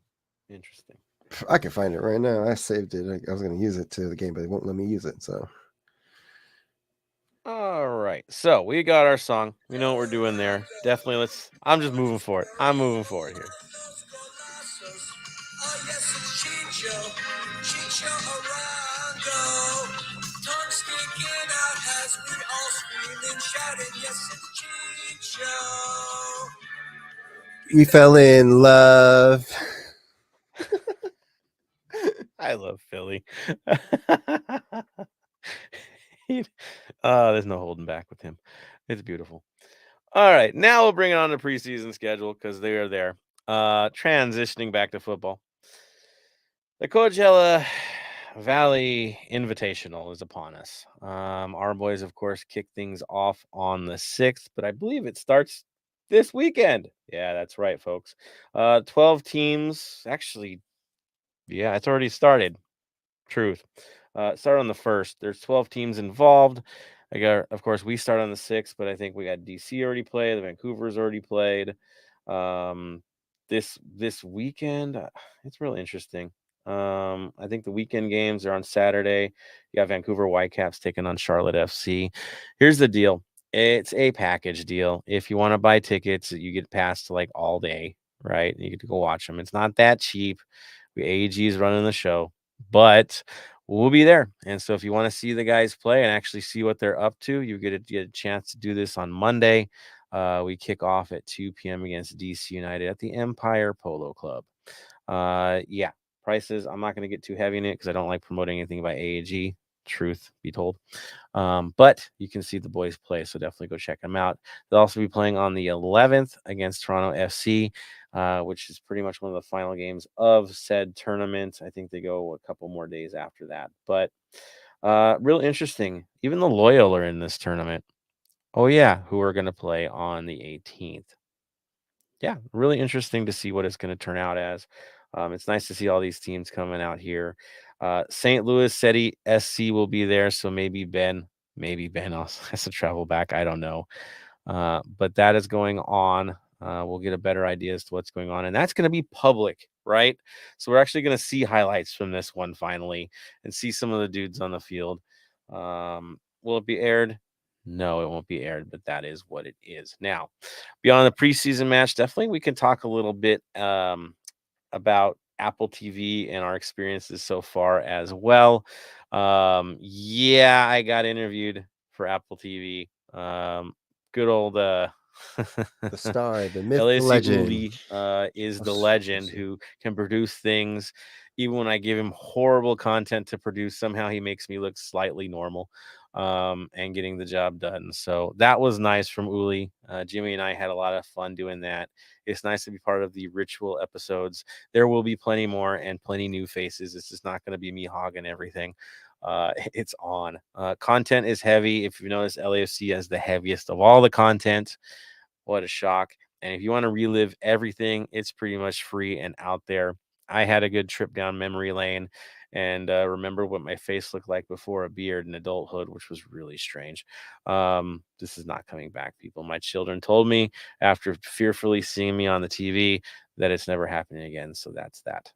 I can find it right now. I saved it. I was going to use it to the game, but it won't let me use it. So, all right. So we got our song. We know what we're doing there. Definitely. I'm just moving forward. I'm moving forward here. Chicho Arango, tongue sticking out as we all scream and shouting, yes, it's Chicho. We fell in love. I love Philly. There's no holding back with him. It's beautiful. All right. Now we'll bring it on the preseason schedule because they are there. Transitioning back to football. The Coachella Valley Invitational is upon us. Our boys, of course, kick things off on the 6th, but I believe it starts this weekend. Yeah, that's right, folks. 12 teams. Actually, yeah, it's already started. Truth. Start on the 1st. There's 12 teams involved. Of course, we start on the 6th, but I think we got DC already played. The Vancouver's already played. This weekend, it's really interesting. I think the weekend games are on Saturday. You got Vancouver Whitecaps taking on Charlotte FC. Here's the deal. It's a package deal. If you want to buy tickets, you get passed like all day, right? You get to go watch them. It's not that cheap. AEG is running the show, but we'll be there. And so if you want to see the guys play and actually see what they're up to, you get a chance to do this on Monday. We kick off at 2 p.m. against DC United at the Empire Polo Club. Yeah. Prices, I'm not going to get too heavy in it because I don't like promoting anything by AAG. truth be told. But you can see the boys play, so definitely go check them out. They'll also be playing on the 11th against Toronto FC, which is pretty much one of the final games of said tournament. I think they go a couple more days after that. But real interesting. Even the Loyal are in this tournament. Oh, yeah, who are going to play on the 18th. Yeah, really interesting to see what it's going to turn out as. It's nice to see all these teams coming out here. St. Louis City SC will be there, so maybe Ben also has to travel back. I don't know, but that is going on. We'll get a better idea as to what's going on, and that's going to be public, right? So we're actually going to see highlights from this one finally, and see some of the dudes on the field. Will it be aired? No, it won't be aired, but that is what it is. Now, beyond the preseason match, definitely we can talk a little bit about Apple TV and our experiences so far as well. Yeah, I got interviewed for Apple TV. Good old The star, the myth, the LAC legend. Uli is the Let's legend see. who can produce things. Even when I give him horrible content to produce, somehow he makes me look slightly normal and getting the job done. So that was nice from Uli. Jimmy and I had a lot of fun doing that. It's nice to be part of the ritual episodes. There will be plenty more and plenty new faces. It's just not going to be me hogging everything. It's on. Content is heavy. If you notice, LAFC has the heaviest of all the content. What a shock. And if you want to relive everything, it's pretty much free and out there. I had a good trip down memory lane and remember what my face looked like before a beard in adulthood, which was really strange. This is not coming back, people. My children told me after fearfully seeing me on the TV that it's never happening again. So that's that.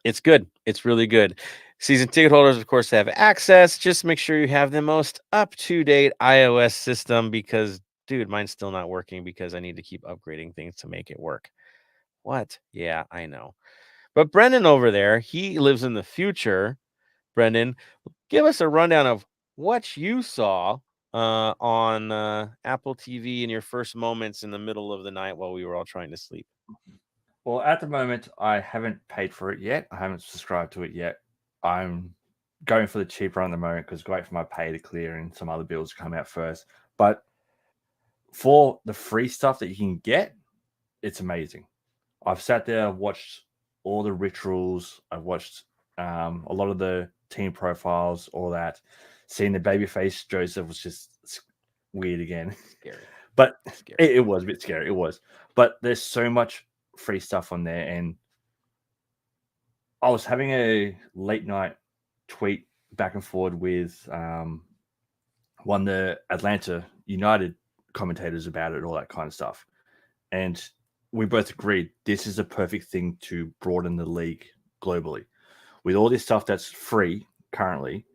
It's good. It's really good. Season ticket holders, of course, have access. Just make sure you have the most up-to-date iOS system because, dude, mine's still not working because I need to keep upgrading things to make it work. What? Yeah, I know. But Brendan over there, he lives in the future. Brendan, give us a rundown of what you saw on Apple TV in your first moments in the middle of the night while we were all trying to sleep. Well, at the moment, I haven't paid for it yet. I haven't subscribed to it yet. I'm going for the cheaper one at the moment because great for my pay to clear and some other bills to come out first. But for the free stuff that you can get, it's amazing. I've sat there, watched all the rituals. I've watched a lot of the team profiles, all that. Seeing the babyface Joseph was just weird again. Scary. But Scary. it was a bit scary. It was. But there's so much free stuff on there. And I was having a late night tweet back and forward with one of the Atlanta United commentators about it, all that kind of stuff. And we both agreed this is a perfect thing to broaden the league globally. With all this stuff that's free currently,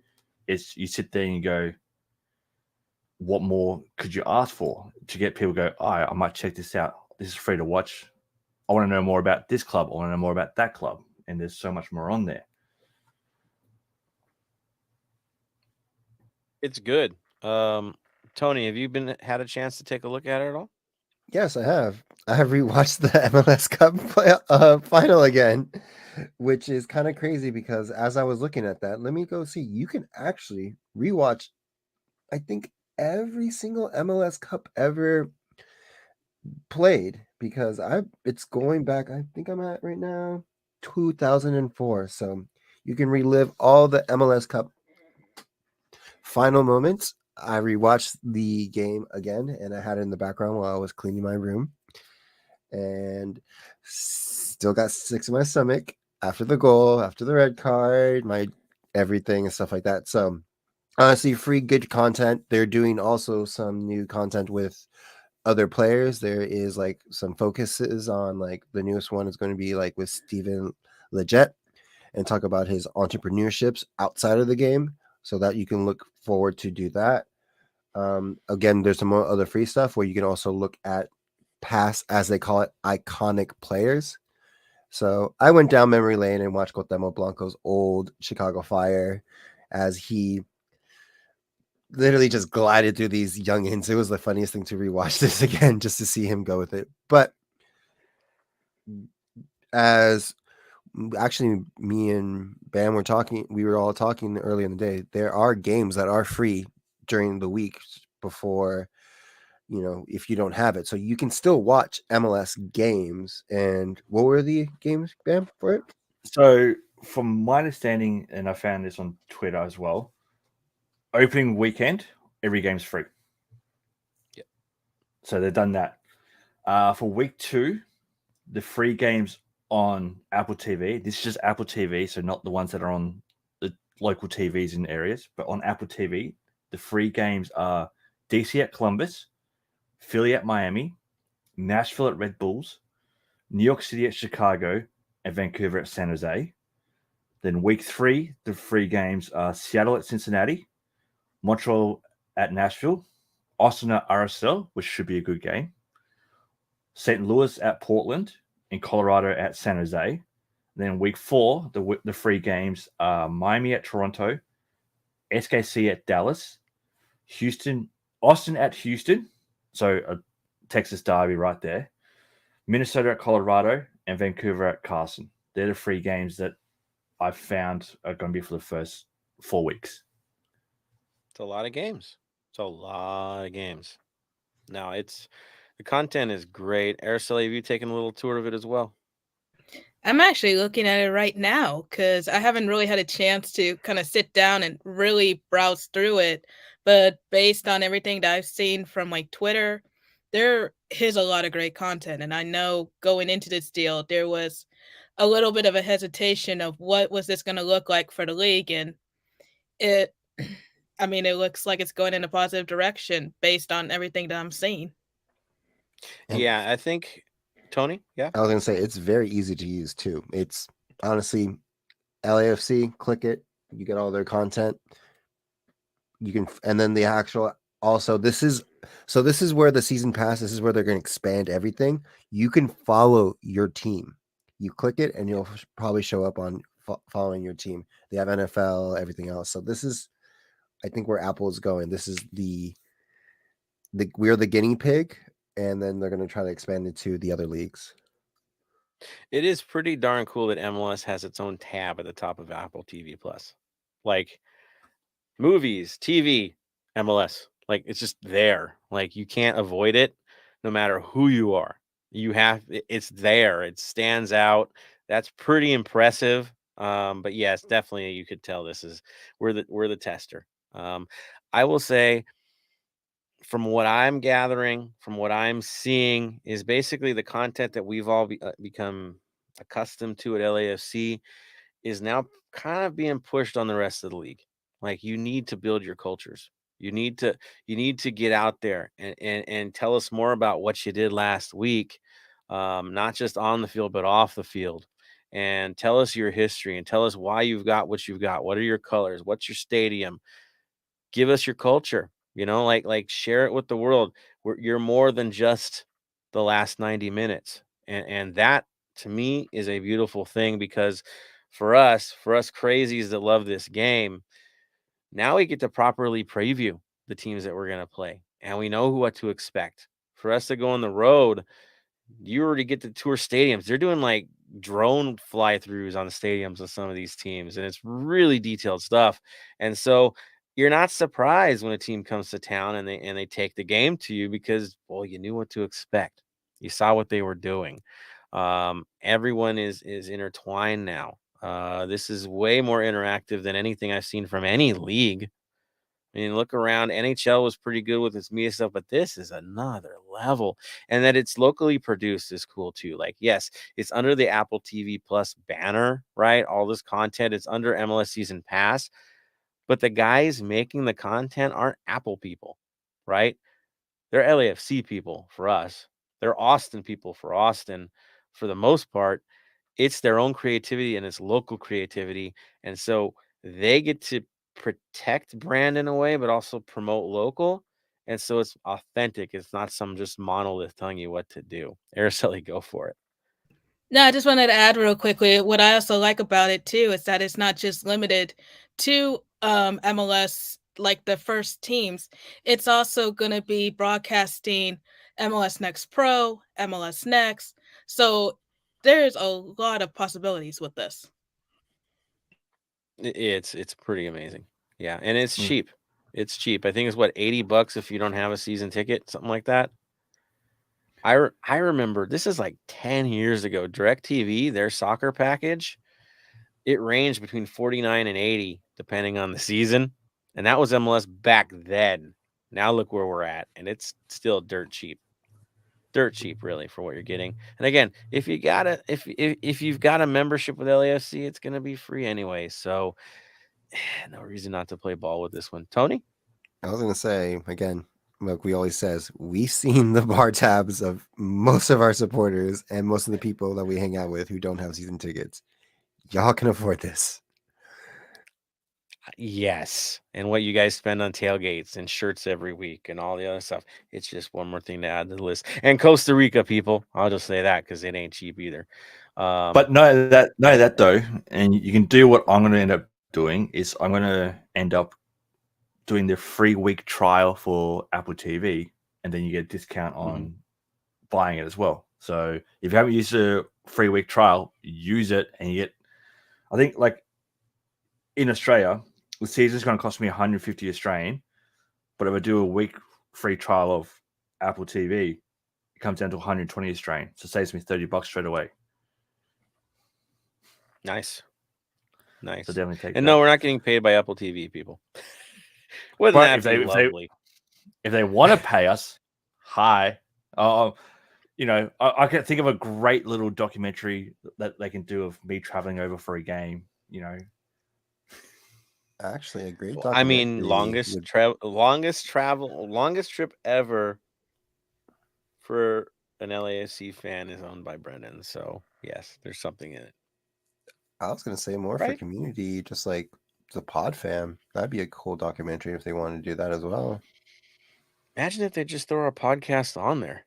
it's you sit there and you go, what more could you ask for to get people to go, oh, I might check this out. This is free to watch. I want to know more about this club. I want to know more about that club. And there's so much more on there. It's good. Tony, have you had a chance to take a look at it at all? Yes, I have. I have rewatched the MLS Cup final again, which is kind of crazy because as I was looking at that, let me go see. You can actually rewatch, I think, every single MLS Cup ever played because it's going back. I think I'm at right now 2004. So you can relive all the MLS Cup final moments. I rewatched the game again and I had it in the background while I was cleaning my room and still got sick to my stomach after the goal, after the red card, my everything and stuff like that. So honestly, free good content. They're doing also some new content with other players. There is like some focuses on like the newest one is going to be like with Steven Leggett and talk about his entrepreneurships outside of the game so that you can look forward to do that. Again, there's some more other free stuff where you can also look at past, as they call it, iconic players. So I went down memory lane and watched Cuauhtemoc Blanco's old Chicago Fire as he literally just glided through these youngins. It was the funniest thing to rewatch this again just to see him go with it. But as actually, me and Bam were talking. We were all talking early in the day. There are games that are free during the week before, if you don't have it, so you can still watch MLS games. And what were the games, Bam, for it? So, from my understanding, and I found this on Twitter as well, opening weekend, every game's free. Yep. So they've done that. For week 2, the free games on Apple TV. This is just Apple TV, so not the ones that are on the local TVs in areas, but on Apple TV, the free games are DC at Columbus, Philly at Miami, Nashville at Red Bulls, New York City at Chicago, and Vancouver at San Jose. Then week 3, the free games are Seattle at Cincinnati, Montreal at Nashville, Austin at RSL, which should be a good game, St. Louis at Portland, and Colorado at San Jose. Then week 4, the free games are Miami at Toronto, SKC at Dallas, Austin at Houston, so a Texas derby right there, Minnesota at Colorado, and Vancouver at Carson. They're the 3 games that I've found are going to be for the first 4 weeks. It's a lot of games. Now, the content is great. Araceli, have you taken a little tour of it as well? I'm actually looking at it right now because I haven't really had a chance to kind of sit down and really browse through it. But based on everything that I've seen from like Twitter, there is a lot of great content. And I know going into this deal, there was a little bit of a hesitation of what was this going to look like for the league. And it, I mean, it looks like it's going in a positive direction based on everything that I'm seeing. And Yeah, I think, Tony, yeah? I was going to say, it's very easy to use too. It's honestly LAFC, click it, you get all their content. You can, and then the actual, also, this is where the season pass, this is where they're going to expand everything. You can follow your team. You click it and you'll probably show up on following your team. They have NFL, everything else. So this is, I think, where Apple is going. This is we're the guinea pig, and then they're going to try to expand it to the other leagues. It is pretty darn cool that MLS has its own tab at the top of Apple TV Plus. Like movies, TV, MLS. Like it's just there. Like you can't avoid it no matter who you are. It's there. It stands out. That's pretty impressive. But yes, definitely you could tell we're the tester. I will say, from what I'm gathering, from what I'm seeing, is basically the content that we've all become accustomed to at LAFC is now kind of being pushed on the rest of the league. Like you need to build your cultures. You need to get out there and tell us more about what you did last week, not just on the field but off the field. And tell us your history and tell us why you've got what you've got. What are your colors? What's your stadium? Give us your culture. Like share it with the world. You're more than just the last 90 minutes. And that to me is a beautiful thing, because for us crazies that love this game, now we get to properly preview the teams that we're going to play, and we know what to expect. For us to go on the road, you already get to tour stadiums. They're doing like drone fly-throughs on the stadiums of some of these teams, and it's really detailed stuff. And so you're not surprised when a team comes to town and they take the game to you, because, well, you knew what to expect. You saw what they were doing. Everyone is intertwined now. This is way more interactive than anything I've seen from any league. I mean, look around. NHL was pretty good with its media stuff, but this is another level. And that it's locally produced is cool too. Like, yes, it's under the Apple TV Plus banner, right? All this content, it's under MLS Season Pass, but the guys making the content aren't Apple people, right? They're LAFC people for us. They're Austin people for Austin. For the most part, it's their own creativity and it's local creativity. And so they get to protect brand in a way, but also promote local. And so it's authentic. It's not some just monolith telling you what to do. Araceli, go for it. No, I just wanted to add real quickly. What I also like about it too is that it's not just limited to MLS, like the first teams. It's also going to be broadcasting MLS Next Pro, MLS Next. So there's a lot of possibilities with this. It's pretty amazing. Yeah, and it's Mm. cheap. It's cheap. I think it's what, $80 if you don't have a season ticket, something like that. I remember this is like 10 years ago. DirecTV, their soccer package, it ranged between 49 and 80 depending on the season, and that was MLS back then. Now look where we're at, and it's still dirt cheap. Dirt cheap, really, for what you're getting. And again, if you've got a membership with LAFC, it's going to be free anyway. So no reason not to play ball with this one. Tony? I was gonna say again, like we always says, we've seen the bar tabs of most of our supporters and most of the people that we hang out with who don't have season tickets. Y'all can afford this. Yes. And what you guys spend on tailgates and shirts every week and all the other stuff. It's just one more thing to add to the list. And Costa Rica, people, I'll just say that because it ain't cheap either. But know that though, and you can do what I'm going to end up doing is I'm going to end up doing the free week trial for Apple TV, and then you get a discount on buying it as well. So if you haven't used a free week trial, use it, and you get, I think, like in Australia, the season's going to cost me 150 Australian, but if I do a week free trial of Apple TV, it comes down to 120 Australian. So it saves me $30 straight away. Nice. So definitely take and that. no, we're not getting paid by Apple TV, people. Wouldn't that be lovely? If they want to pay us, hi. You know, I can think of a great little documentary that they can do of me traveling over for a game. You know, Actually, a great I mean, documentary longest trip ever for an LAFC fan is owned by Brendan. So yes, there's something in it. I was gonna say more for community, just like the Pod Fam. That'd be a cool documentary if they wanted to do that as well. Imagine if they just throw our podcast on there.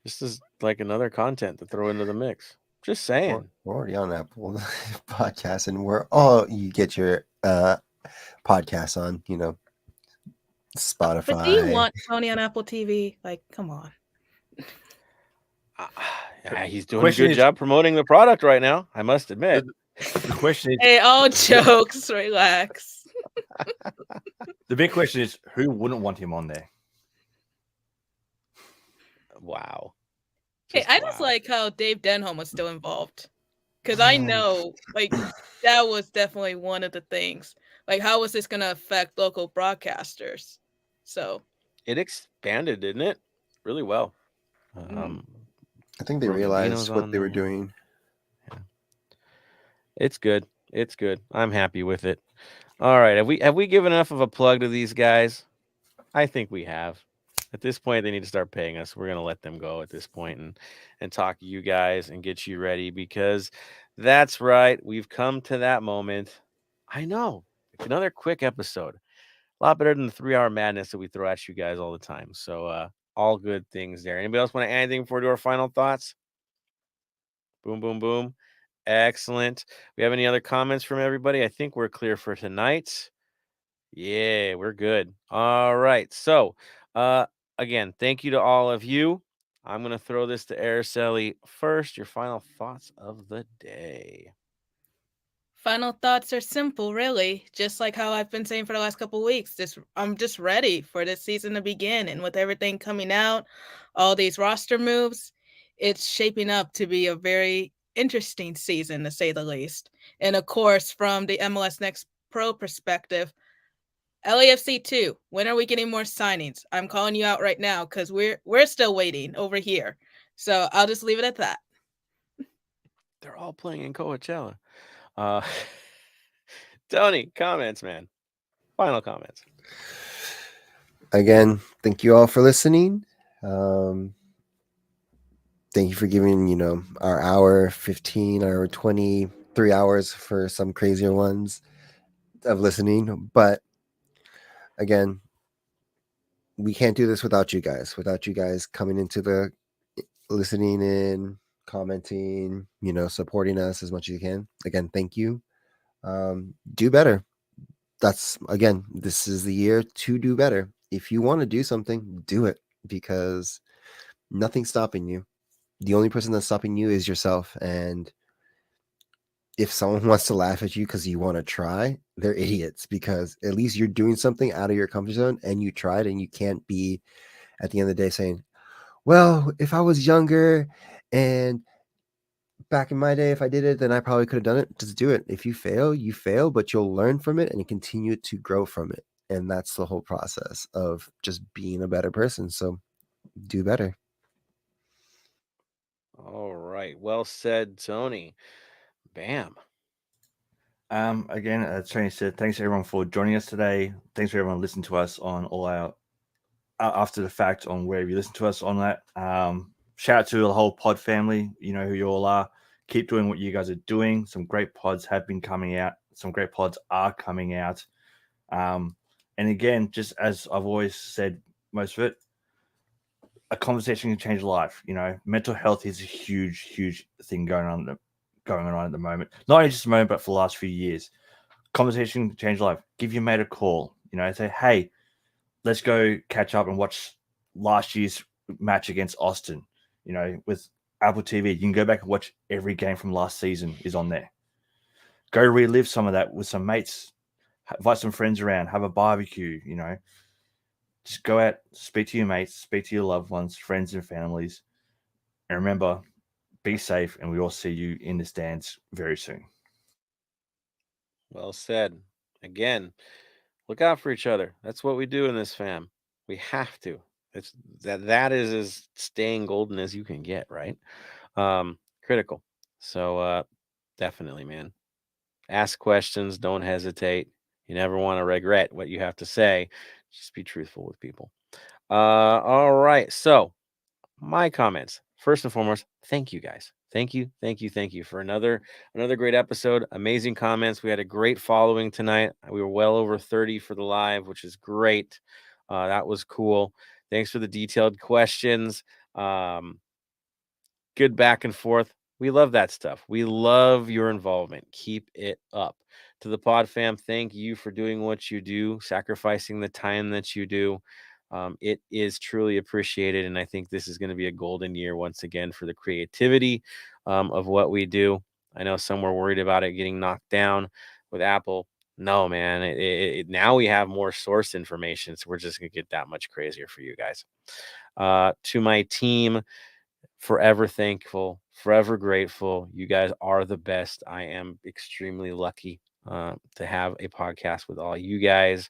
This is like another content to throw into the mix. Just saying. We're already on Apple Podcasts, and you get your podcasts on, you know, Spotify. But do you want Tony on Apple TV? Like, come on. He's doing a good job promoting the product right now, I must admit. The question is, hey, all jokes, relax. The big question is, who wouldn't want him on there? Wow. Hey, I just like how Dave Denholm was still involved. Because I know, like, that was definitely one of the things. Like, how was this going to affect local broadcasters? So it expanded, didn't it? Really well. I think they realized what they were doing. Yeah. It's good. It's good. I'm happy with it. All right. Have we given enough of a plug to these guys? I think we have. At this point, they need to start paying us. We're going to let them go at this point and talk to you guys and get you ready, because that's right. We've come to that moment. I know. It's another quick episode. A lot better than the 3-hour madness that we throw at you guys all the time. So all good things there. Anybody else want to add anything before we do our final thoughts? Boom, boom, boom. Excellent. We have any other comments from everybody? I think we're clear for tonight. Yeah, we're good. All right. So again, thank you to all of you. I'm going to throw this to Araceli first. Your final thoughts of the day. Final thoughts are simple, really. Just like how I've been saying for the last couple of weeks. I'm just ready for this season to begin. And with everything coming out, all these roster moves, it's shaping up to be a very interesting season, to say the least. And of course, from the MLS Next Pro perspective, LAFC 2, when are we getting more signings? I'm calling you out right now because we're still waiting over here. So I'll just leave it at that. They're all playing in Coachella. Tony, comments, man. Final comments. Again, thank you all for listening. Thank you for giving, our hour 15 or 23 hours for some crazier ones of listening. But again, we can't do this without you guys. Without you guys coming into the listening in, commenting, supporting us as much as you can. Again, thank you. Do better. This is the year to do better. If you want to do something, do it, because nothing's stopping you. the only person that's stopping you is yourself. And if someone wants to laugh at you because you want to try, they're idiots, because at least you're doing something out of your comfort zone and you tried, and you can't be at the end of the day saying, well, if I was younger and back in my day, if I did it, then I probably could have done it. Just do it. If you fail, you fail, but you'll learn from it and you continue to grow from it. And that's the whole process of just being a better person. So do better. All right. Well said, Tony. Bam. Again, as Tony said, thanks everyone for joining us today. Thanks for everyone listening to us on all our after the fact on wherever you listen to us on that. Shout out to the whole pod family. You know who you all are. Keep doing what you guys are doing. Some great pods have been coming out. Some great pods are coming out. And again, just as I've always said, most of it, a conversation can change life. You know, mental health is a huge, huge thing going on at the moment. Not only just a moment, but for the last few years. Conversation can change life. Give your mate a call. You know, say, hey, let's go catch up and watch last year's match against Austin. You know, with Apple TV, you can go back and watch every game from last season is on there. Go relive some of that with some mates. Invite some friends around. Have a barbecue. You know, just go out, speak to your mates, speak to your loved ones, friends and families. And remember, be safe, and we all see you in the stands very soon. Well said. Again, look out for each other. That's what we do in this fam. We have to. It's that is as staying golden as you can get, right? Critical. So definitely, man. Ask questions, don't hesitate. You never want to regret what you have to say. Just be truthful with people. All right. So my comments. First and foremost, thank you guys. Thank you for another great episode. Amazing comments. We had a great following tonight. We were well over 30 for the live, which is great. That was cool. Thanks for the detailed questions. Good back and forth. We love that stuff. We love your involvement. Keep it up. To the pod fam, thank you for doing what you do, sacrificing the time that you do. It is truly appreciated, and I think this is going to be a golden year once again for the creativity of what we do. I know some were worried about it getting knocked down with Apple. No, man. Now we have more source information, so we're just going to get that much crazier for you guys. To my team, forever thankful, forever grateful. You guys are the best. I am extremely lucky to have a podcast with all you guys.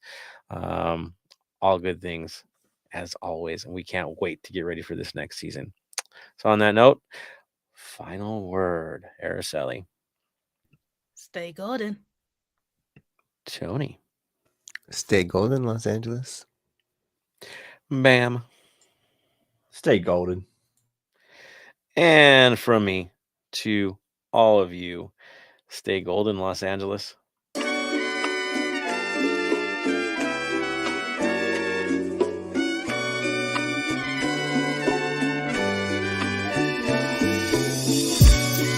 All good things as always, and we can't wait to get ready for this next season. So on that note, final word, Araceli. Stay golden. Tony. Stay golden, Los Angeles. Bam. Stay golden. And from me to all of you, stay golden, Los Angeles.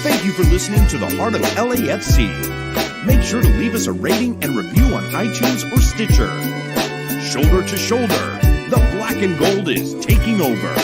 Thank you for listening to the Heart of LAFC. Make sure to leave us a rating and review on iTunes or Stitcher. Shoulder to shoulder, the black and gold is taking over.